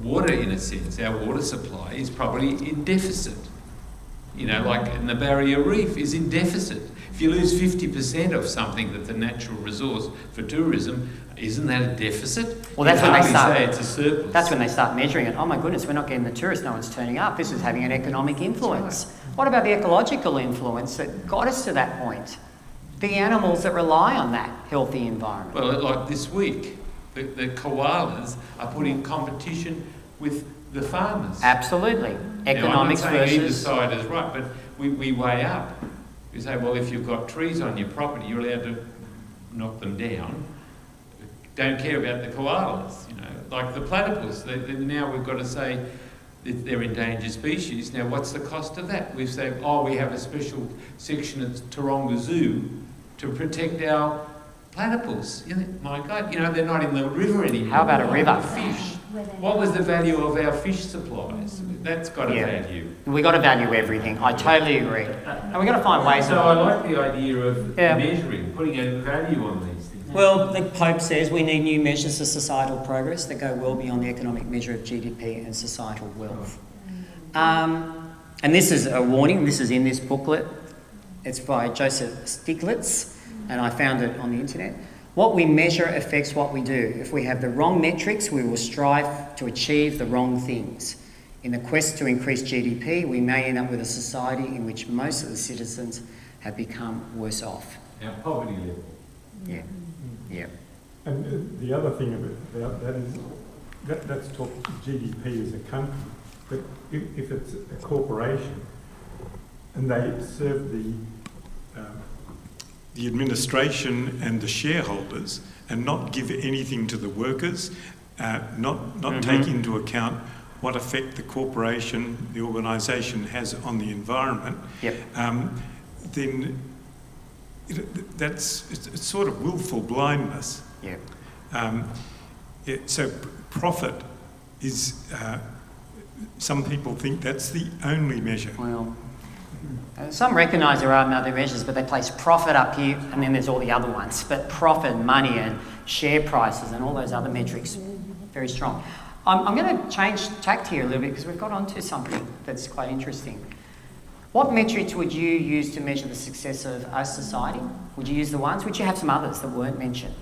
Water, in a sense, our water supply is probably in deficit. Like in the Barrier Reef is in deficit. If you lose 50% of something that's a natural resource for tourism, isn't that a deficit? Well, that's when they start. Say it's a surplus. That's when they start measuring it. Oh my goodness, we're not getting the tourists. No one's turning up. This is having an economic influence. What about the ecological influence that got us to that point? The animals that rely on that healthy environment. Well, like this week, the koalas are put in competition with the farmers. Absolutely. Economics now, I'm not saying versus... either side is right, but we weigh up. We say, well, if you've got trees on your property, you're allowed to knock them down. Don't care about the koalas, like the platypus. Now we've got to say that they're endangered species. Now, what's the cost of that? We've said, we have a special section at Taronga Zoo to protect our platypus. My God, they're not in the river anymore. How about a river? Fish. What was the value of our fish supplies? That's got a value. We've got to value everything. I totally agree. And we've got to find ways So I like the idea of measuring, putting a value on these things. Well, the Pope says we need new measures of societal progress that go well beyond the economic measure of GDP and societal wealth. And this is a warning. This is in this booklet. It's by Joseph Stiglitz, and I found it on the internet. What we measure affects what we do. If we have the wrong metrics, we will strive to achieve the wrong things. In the quest to increase GDP, we may end up with a society in which most of the citizens have become worse off. Our poverty level. Yeah. Yeah. And the other thing about that is that's talk GDP as a country, but if it's a corporation and they serve the administration and the shareholders and not give anything to the workers, not take into account what effect the corporation, the organisation has on the environment, then it's sort of willful blindness. So profit is, some people think that's the only measure. Well, Some recognise there are other measures, but they place profit up here, and then there's all the other ones. But profit, money, and share prices, and all those other metrics, very strong. I'm going to change tact here a little bit because we've got onto something that's quite interesting. What metrics would you use to measure the success of a society? Would you use the ones? Would you have some others that weren't mentioned?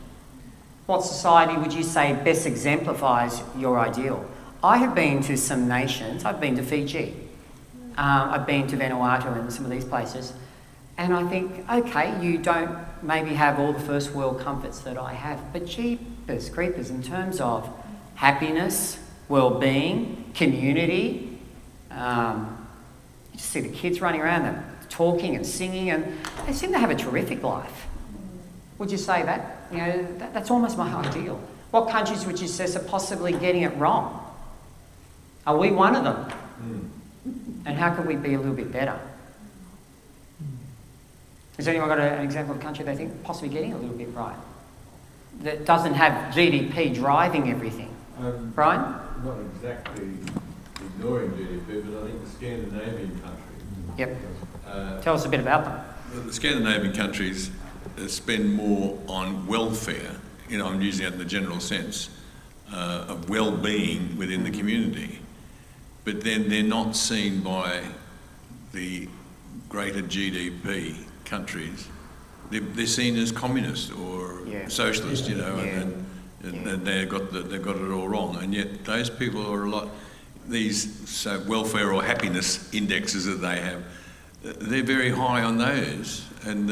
What society would you say best exemplifies your ideal? I have been to some nations. I've been to Fiji. I've been to Vanuatu and some of these places. And I think, okay, you don't maybe have all the first world comforts that I have, but jeepers creepers, in terms of happiness, well-being, community, you just see the kids running around, them talking and singing, and they seem to have a terrific life. Would you say that? You know, that's almost my ideal. What countries would you say are possibly getting it wrong? Are we one of them? And how could we be a little bit better? Has anyone got an example of a country they think possibly getting a little bit right? That doesn't have GDP driving everything? Brian? Not exactly ignoring GDP, but I think the Scandinavian countries. Yep. Tell us a bit about them. The Scandinavian countries spend more on welfare, I'm using it in the general sense, of well-being within the community. But then they're not seen by the greater GDP countries. They're seen as communist or socialist, and they've got it all wrong. And yet those people are these welfare or happiness indexes that they have, they're very high on those, and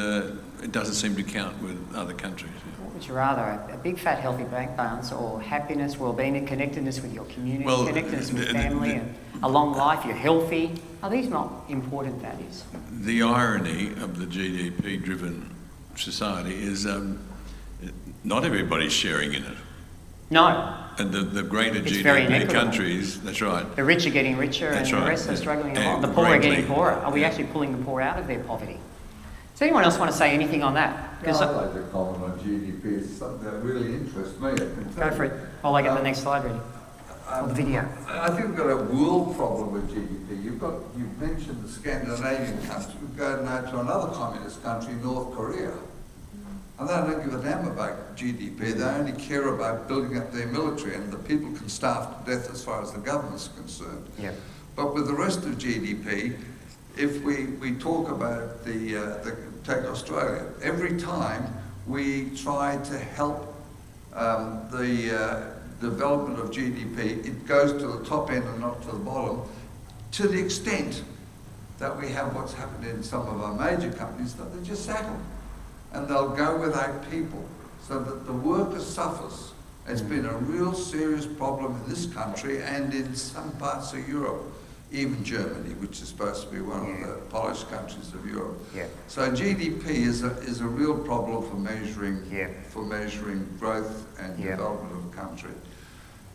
it doesn't seem to count with other countries. What would you rather, a big fat healthy bank balance, or happiness, well-being and connectedness with your community, connectedness with family, and a long life, you're healthy? Are these not important values? The irony of the GDP-driven society is not everybody's sharing in it. No. And the greater GDP countries, that's right. The rich are getting richer and the rest are struggling along. The poor are getting poorer. Are we actually pulling the poor out of their poverty? Does anyone else want to say anything on that? I'd like to comment on GDP. It's something that really interests me. Go for it. While I get the next slide ready. Or the video. I think we've got a world problem with GDP. You've mentioned the Scandinavian countries. We go now to another communist country, North Korea. And they don't give a damn about GDP. They only care about building up their military, and the people can starve to death as far as the government's concerned. Yeah. But with the rest of GDP, if we talk about take Australia, every time we try to help the development of GDP, it goes to the top end and not to the bottom, to the extent that we have what's happened in some of our major companies, that they just settle. And they'll go without people, so that the worker suffers. It's been a real serious problem in this country and in some parts of Europe, even Germany, which is supposed to be one of the polished countries of Europe. Yeah. So GDP is a real problem for measuring growth and development of a country.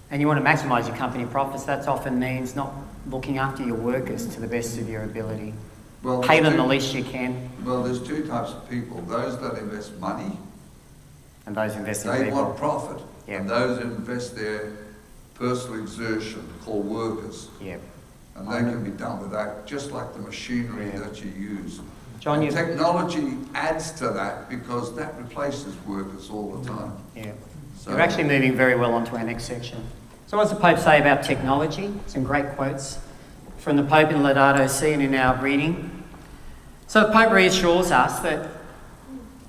And you want to maximise your company profits. That often means not looking after your workers to the best of your ability. Well, pay them the least you can. Well, there's two types of people. Those that invest money. And those invest in people. They want profit. Yep. And those that invest their personal exertion, called workers. Yep. And they can be done without, just like the machinery that you use. John, technology adds to that because that replaces workers all the time. Yeah. So you're actually moving very well onto our next section. So what does the Pope say about technology? Some great quotes from the Pope in Laudato Si and in our reading. So the Pope reassures us that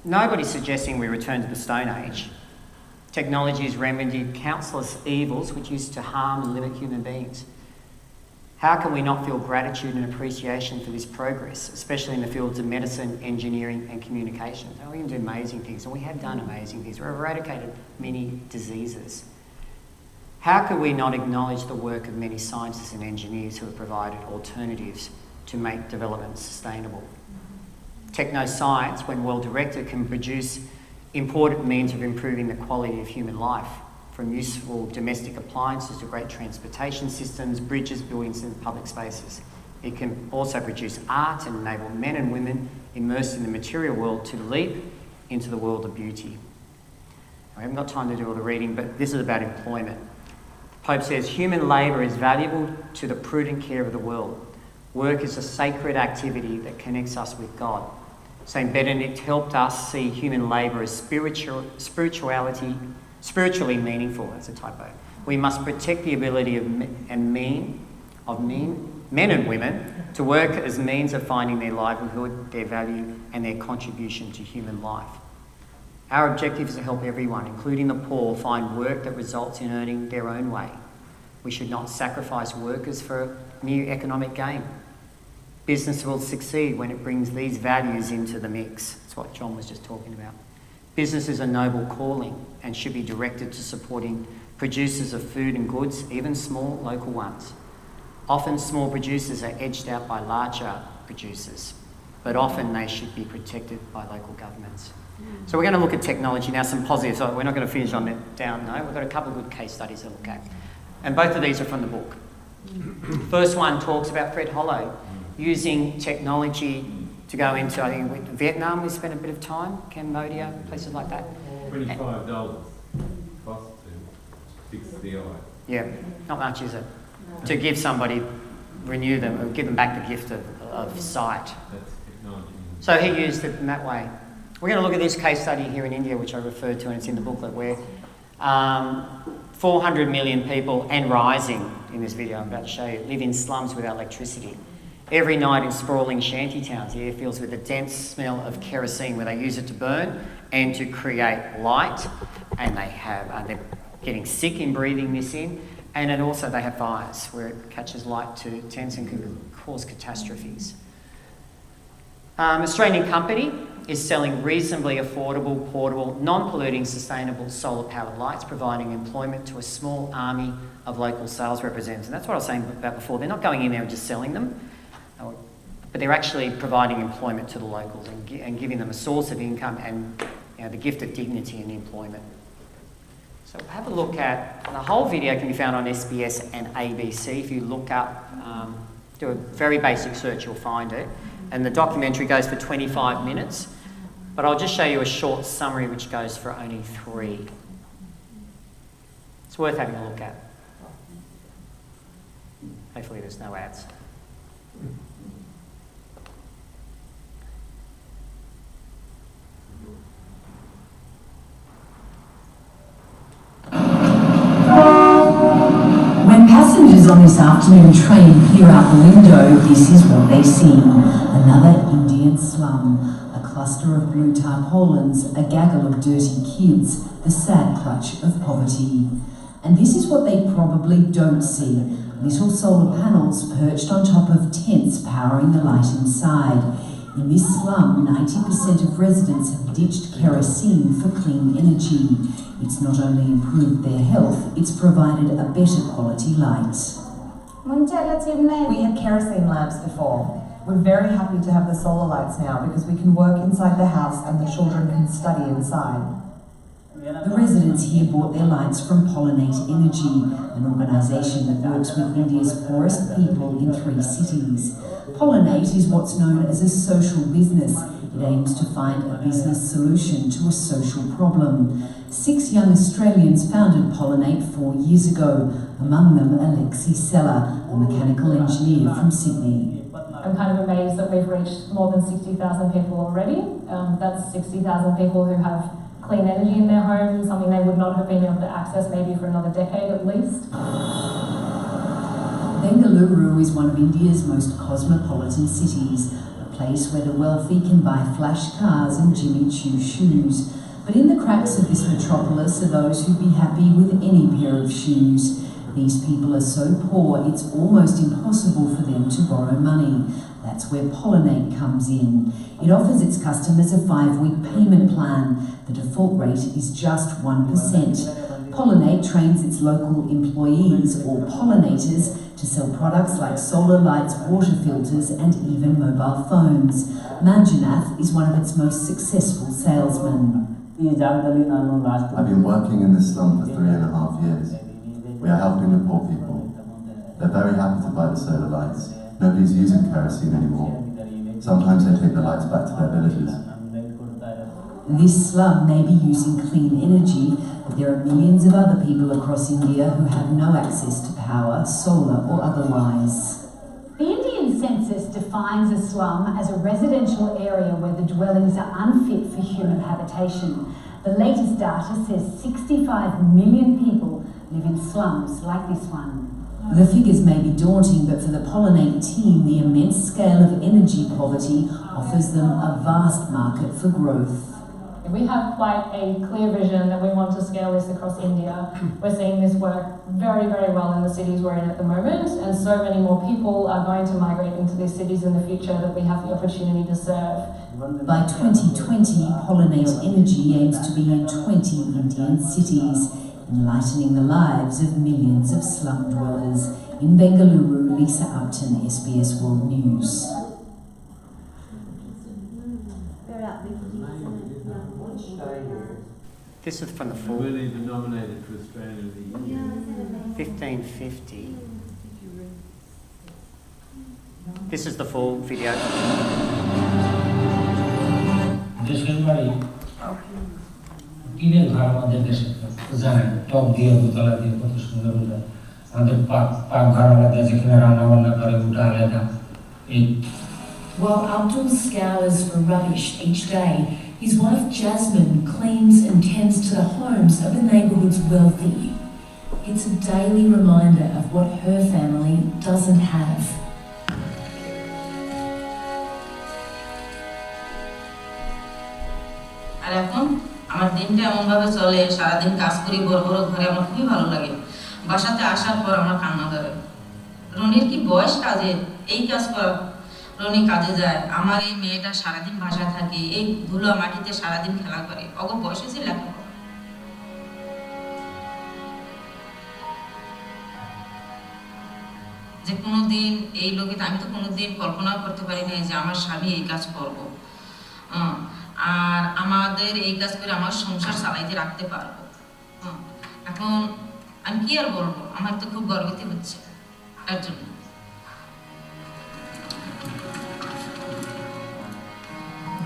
nobody's suggesting we return to the Stone Age. Technology has remedied countless evils which used to harm and limit human beings. How can we not feel gratitude and appreciation for this progress, especially in the fields of medicine, engineering and communication? So we can do amazing things, and we have done amazing things. We've eradicated many diseases. How could we not acknowledge the work of many scientists and engineers who have provided alternatives to make development sustainable? Techno-science, when well directed, can produce important means of improving the quality of human life, from useful domestic appliances to great transportation systems, bridges, buildings and public spaces. It can also produce art and enable men and women immersed in the material world to leap into the world of beauty. I haven't got time to do all the reading, but this is about employment. Pope says, human labour is valuable to the prudent care of the world. Work is a sacred activity that connects us with God. St. Benedict helped us see human labour as spiritually meaningful. That's a typo. We must protect the ability of men and women to work as means of finding their livelihood, their value and their contribution to human life. Our objective is to help everyone, including the poor, find work that results in earning their own way. We should not sacrifice workers for mere economic gain. Business will succeed when it brings these values into the mix. That's what John was just talking about. Business is a noble calling and should be directed to supporting producers of food and goods, even small local ones. Often small producers are edged out by larger producers, but often they should be protected by local governments. So we're going to look at technology now, some positives. So we're not going to finish on that down, no. We've got a couple of good case studies to look at. And both of these are from the book. First one talks about Fred Hollow using technology to go into, I think, Vietnam we spent a bit of time, Cambodia, places like that. $25 cost to fix the eye. Yeah, not much, is it? No. To give somebody, renew them, or give them back the gift of sight. That's technology. So he used it in that way. We're going to look at this case study here in India, which I referred to, and it's in the booklet, where 400 million people, and rising in this video I'm about to show you, live in slums without electricity. Every night in sprawling shanty towns, the air fills with a dense smell of kerosene where they use it to burn and to create light, and they're getting sick in breathing this in, and then also they have fires where it catches light to tents and can cause catastrophes. Australian company is selling reasonably affordable, portable, non-polluting, sustainable solar-powered lights, providing employment to a small army of local sales representatives. And that's what I was saying about before. They're not going in there and just selling them, but they're actually providing employment to the locals and giving them a source of income and the gift of dignity in employment. So have a look at, the whole video can be found on SBS and ABC. If you look up, do a very basic search, you'll find it. And the documentary goes for 25 minutes, but I'll just show you a short summary which goes for only 3. It's worth having a look at. Hopefully there's no ads. When passengers on this afternoon train peer out the window, this is what they see. Another Indian slum, a cluster of blue tarpaulins, a gaggle of dirty kids, the sad clutch of poverty. And this is what they probably don't see. Little solar panels perched on top of tents powering the light inside. In this slum, 90% of residents have ditched kerosene for clean energy. It's not only improved their health, it's provided a better quality light. We had kerosene lamps before. We're very happy to have the solar lights now because we can work inside the house and the children can study inside. The residents here bought their lights from Pollinate Energy, an organisation that works with India's poorest people in 3 cities. Pollinate is what's known as a social business. It aims to find a business solution to a social problem. 6 young Australians founded Pollinate 4 years ago, among them Alexi Seller, a mechanical engineer from Sydney. I'm kind of amazed that we've reached more than 60,000 people already. That's 60,000 people who have clean energy in their homes, something they would not have been able to access maybe for another decade at least. Bengaluru is one of India's most cosmopolitan cities, a place where the wealthy can buy flash cars and Jimmy Choo shoes. But in the cracks of this metropolis are those who'd be happy with any pair of shoes. These people are so poor it's almost impossible for them to borrow money. That's where Pollinate comes in. It offers its customers a 5-week payment plan. The default rate is just 1%. Pollinate trains its local employees, or pollinators, to sell products like solar lights, water filters, and even mobile phones. Manjunath is one of its most successful salesmen. I've been working in this slum for 3.5 years. We are helping the poor people. They're very happy to buy the solar lights. Nobody's using kerosene anymore. Sometimes they take the lights back to their villages. This slum may be using clean energy, but there are millions of other people across India who have no access to power, solar or otherwise. The Indian census defines a slum as a residential area where the dwellings are unfit for human habitation. The latest data says 65 million people live in slums like this one. The figures may be daunting, but for the Pollinate team, the immense scale of energy poverty offers them a vast market for growth. We have quite a clear vision that we want to scale this across India. We're seeing this work very, very well in the cities we're in at the moment, and so many more people are going to migrate into these cities in the future that we have the opportunity to serve. By 2020, Pollinate Energy aims to be in 20 Indian cities, enlightening the lives of millions of slum dwellers. In Bengaluru, Lisa Upton, SBS World News. This is from the full. We weren't even nominated for Australia of the Year. 1550. This is the full video. দেশের বাড়ি টিনের ঘর আমাদের দেশে জানেন top দিয়ে দোতলা দিয়ে কত সুন্দর ওটা আমাদের পাক ঘর আলাদা যেখানে রান্না বান্না করে ওটা আলাদা এই While Abdul scours for rubbish each day, his wife Jasmine cleans and tends to the homes of the neighbourhood's wealthy. It's a daily reminder of what her family doesn't have. আর এখন আমার দিনটা এমনভাবে চলে, সারাদিন কাজ করি বড় বড় ঘরে, আমার খুবই ভালো লাগে। বাসাতে আসার পর আমার কান্না ধরে। রনির কি বয়স কাজে, এই কাজ করা, রনি কাজে যায়, আমার এই মেয়েটা সারাদিন বাসায় থাকে, এই ধুলো মাটিতে সারাদিন খেলা করে, অগ বয়সে সে লেখাপড়া। যে কোনোদিন এই লোকে আমি তো কোনোদিন কল্পনাও করতে পারি না যে আমার স্বামী এই কাজ করবো, আর আমাদের এই কাজ করে আমার সংসার চালাইতে রাখতে পারবো। এখন আমি কি আর বলবো, আমার তো খুব গর্বিত হচ্ছে তার জন্য।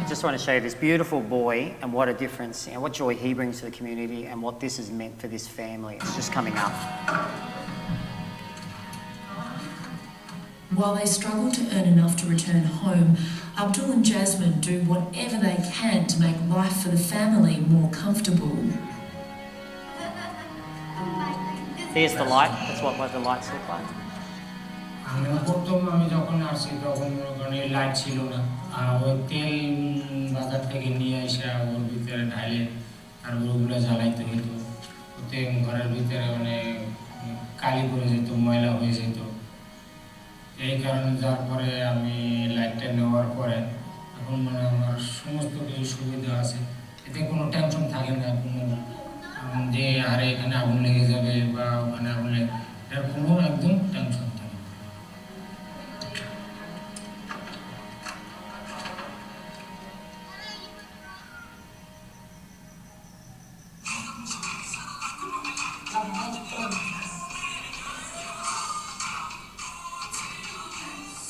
I just want to show you this beautiful boy and what a difference and what joy he brings to the community and what this has meant for this family. It's just coming up. While they struggle to earn enough to return home, Abdul and Jasmine do whatever they can to make life for the family more comfortable. There's the light. That's what the lights look like. আমি যখন আসছি তখন light ছিল না, ওই তেল বাজার থেকে নিয়ে এসে ওর ভিতরে ঢালে আর ওগুলো জ্বালাইতে হতো, ওতে ঘরের ভিতরে কালি পড়ে যেত, ময়লা হয়ে যেত। এই কারণে যার পরে আমি লাইটটা নেওয়ার পরে এখন আমার সমস্ত কিছু সুবিধা আছে, এতে কোনো টেনশন থাকে না, কোনো যে আরে এখানে আগুন লেগে যাবে বা ওখানে আগুন লেগে, এর কোনো একদম টেনশন থাকে।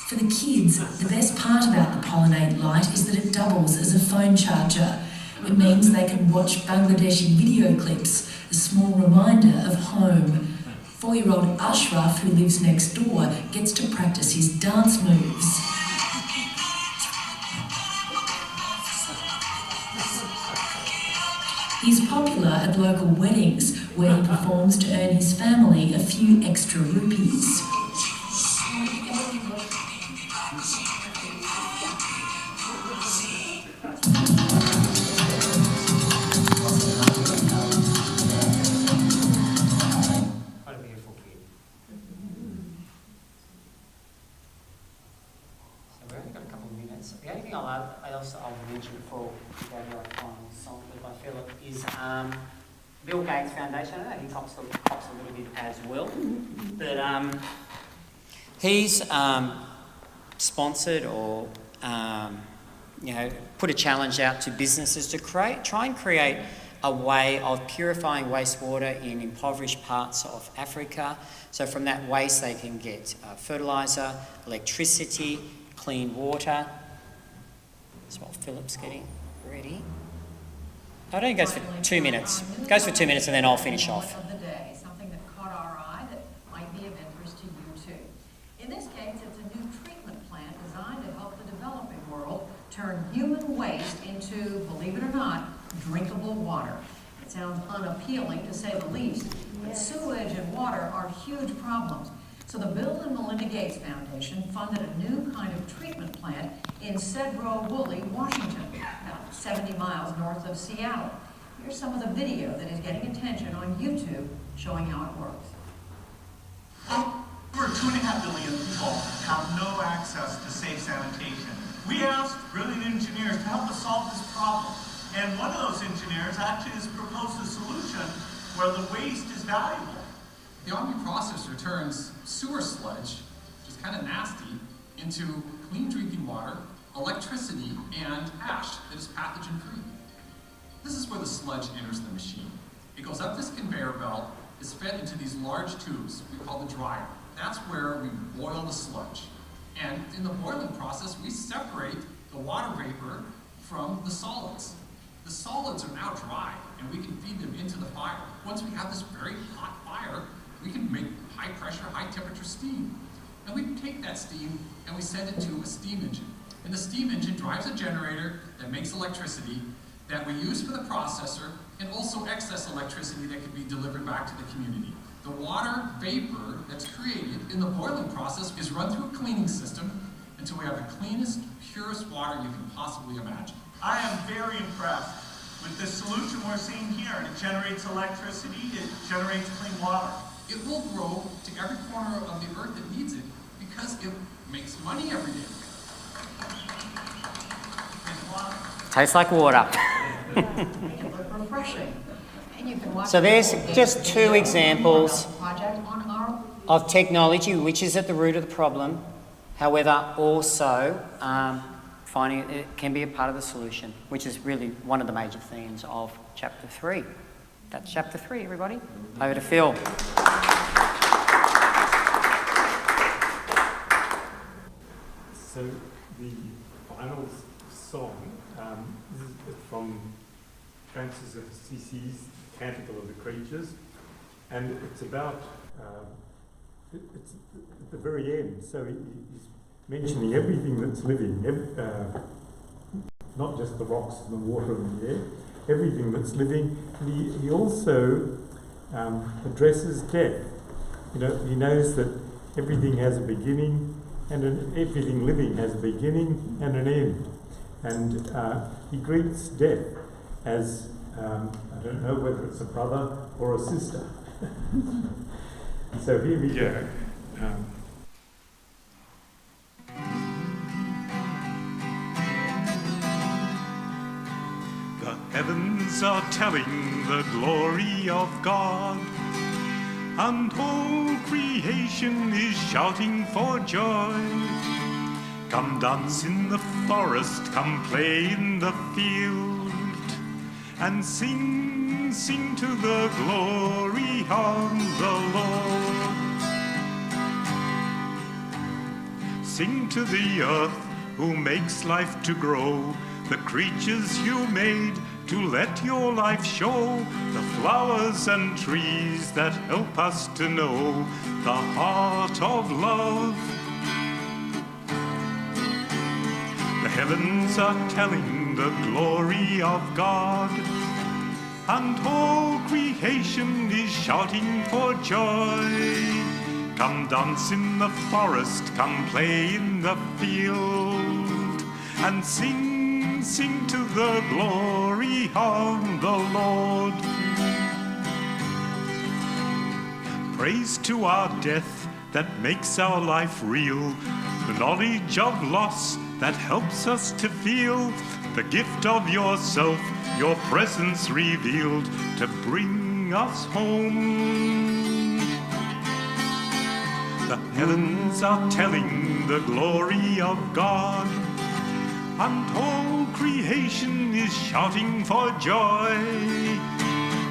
For the kids, the best part about the Pollinate light is that it doubles as a phone charger. It means they can watch Bangladeshi video clips, a small reminder of home. 4-year-old Ashraf, who lives next door, gets to practice his dance moves. He's popular at local weddings, where he performs to earn his family a few extra rupees. I'll mention before we go to our final song by Philip is Bill Gates Foundation. I know he cops a little bit as well, but he's sponsored or put a challenge out to businesses to try and create a way of purifying wastewater in impoverished parts of Africa. So from that waste they can get fertiliser, electricity, clean water. That's what Philip's getting ready. I don't think it goes for 2 minutes. It goes for 2 minutes and then I'll finish off. Of the day, something that caught our eye that might be of interest to you too. In this case, it's a new treatment plant designed to believe it or not, drinkable water. It sounds unappealing to say the least, but sewage and water are huge problems. So the Bill and Melinda Gates Foundation funded a new kind of treatment plant in Cedro Woolley, Washington, about 70 miles north of Seattle. Here's some of the video that is getting attention on YouTube showing how it works. Over 2.5 billion people have no access to safe sanitation. We asked brilliant engineers to help us solve this problem. And one of those engineers actually has proposed a solution where the waste is valuable. The Omni processor turns sewer sludge, which is kind of nasty, into clean drinking water, electricity, and ash that is pathogen-free. This is where the sludge enters the machine. It goes up this conveyor belt, is fed into these large tubes we call the dryer. That's where we boil the sludge. And in the boiling process, we separate the water vapor from the solids. The solids are now dry, and we can feed them into the fire. Once we have this very hot fire, we can make high pressure, high temperature steam. And we take that steam and we send it to a steam engine. And the steam engine drives a generator that makes electricity that we use for the processor, and also excess electricity that can be delivered back to the community. The water vapor that's created in the boiling process is run through a cleaning system until we have the cleanest, purest water you can possibly imagine. I am very impressed with the solution we're seeing here. It generates electricity, it generates clean water. It will grow to every corner of the earth that needs it because it makes money every day. Tastes like water. Refreshing. And you can watch So there's just two examples project on our of technology which is at the root of the problem. However, also finding it can be a part of the solution, which is really one of the major themes of chapter 3. That's chapter 3, everybody. Over to Phil. So the final song this is from Francis of Assisi's Canticle of the Creatures, and it's about it's at the very end. So he's mentioning everything that's living, not just the rocks and the water and the air, everything that's living. And he also addresses death. You know, he knows that everything has a beginning, and everything living has a beginning and an end. And he greets death as, I don't know whether it's a brother or a sister. So here we go. The heavens are telling the glory of God, and all creation is shouting for joy. Come dance in the forest, come play in the field, and sing, sing to the glory of the Lord. Sing to the earth who makes life to grow, the creatures you made to let your life show, the flowers and trees that help us to know the heart of love. The heavens are telling the glory of God, and all creation is shouting for joy. Come dance in the forest, come play in the field, and sing, sing to the glory of the Lord. Praise to our death that makes our life real, the knowledge of loss that helps us to feel, the gift of yourself, your presence revealed to bring us home. The heavens are telling the glory of God, and all creation is shouting for joy.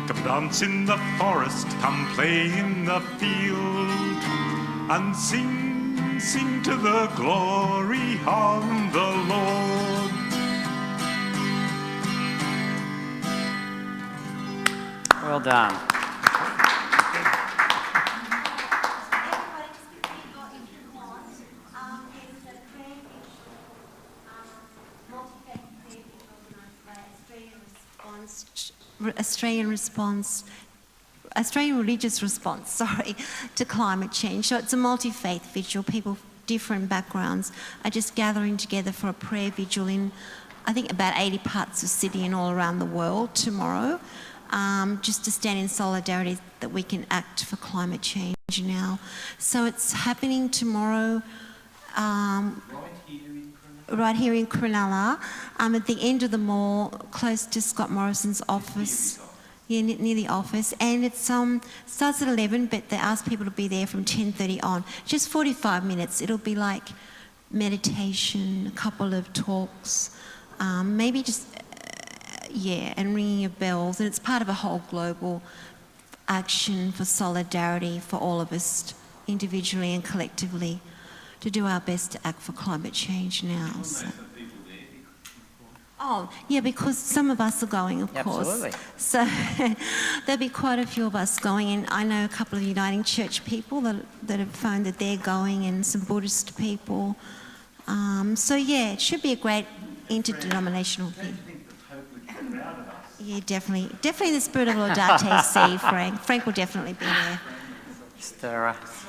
Come dance in the forest, come play in the field, and sing, sing to the glory of the Lord. Well done. Australian religious response, to climate change. So it's a multi-faith vigil. People, different backgrounds, are just gathering together for a prayer vigil in, I think, about 80 parts of Sydney and all around the world tomorrow, just to stand in solidarity that we can act for climate change now. So it's happening tomorrow right here in Cronulla, at the end of the mall, close to Scott Morrison's office. Yeah, near the office, and it starts at 11, but they ask people to be there from 10:30 on. Just 45 minutes. It'll be like meditation, a couple of talks, maybe just, and ringing of bells, and it's part of a whole global action for solidarity for all of us, individually and collectively, to do our best to act for climate change now. So. Oh, yeah, because some of us are going, of course. Absolutely. So there'll be quite a few of us going, and I know a couple of Uniting Church people that have phoned that they're going, and some Buddhist people. So yeah, it should be a great interdenominational thing. Yeah, definitely. Definitely the spirit of Laudato Si, Frank. Frank will definitely be there. Stir us.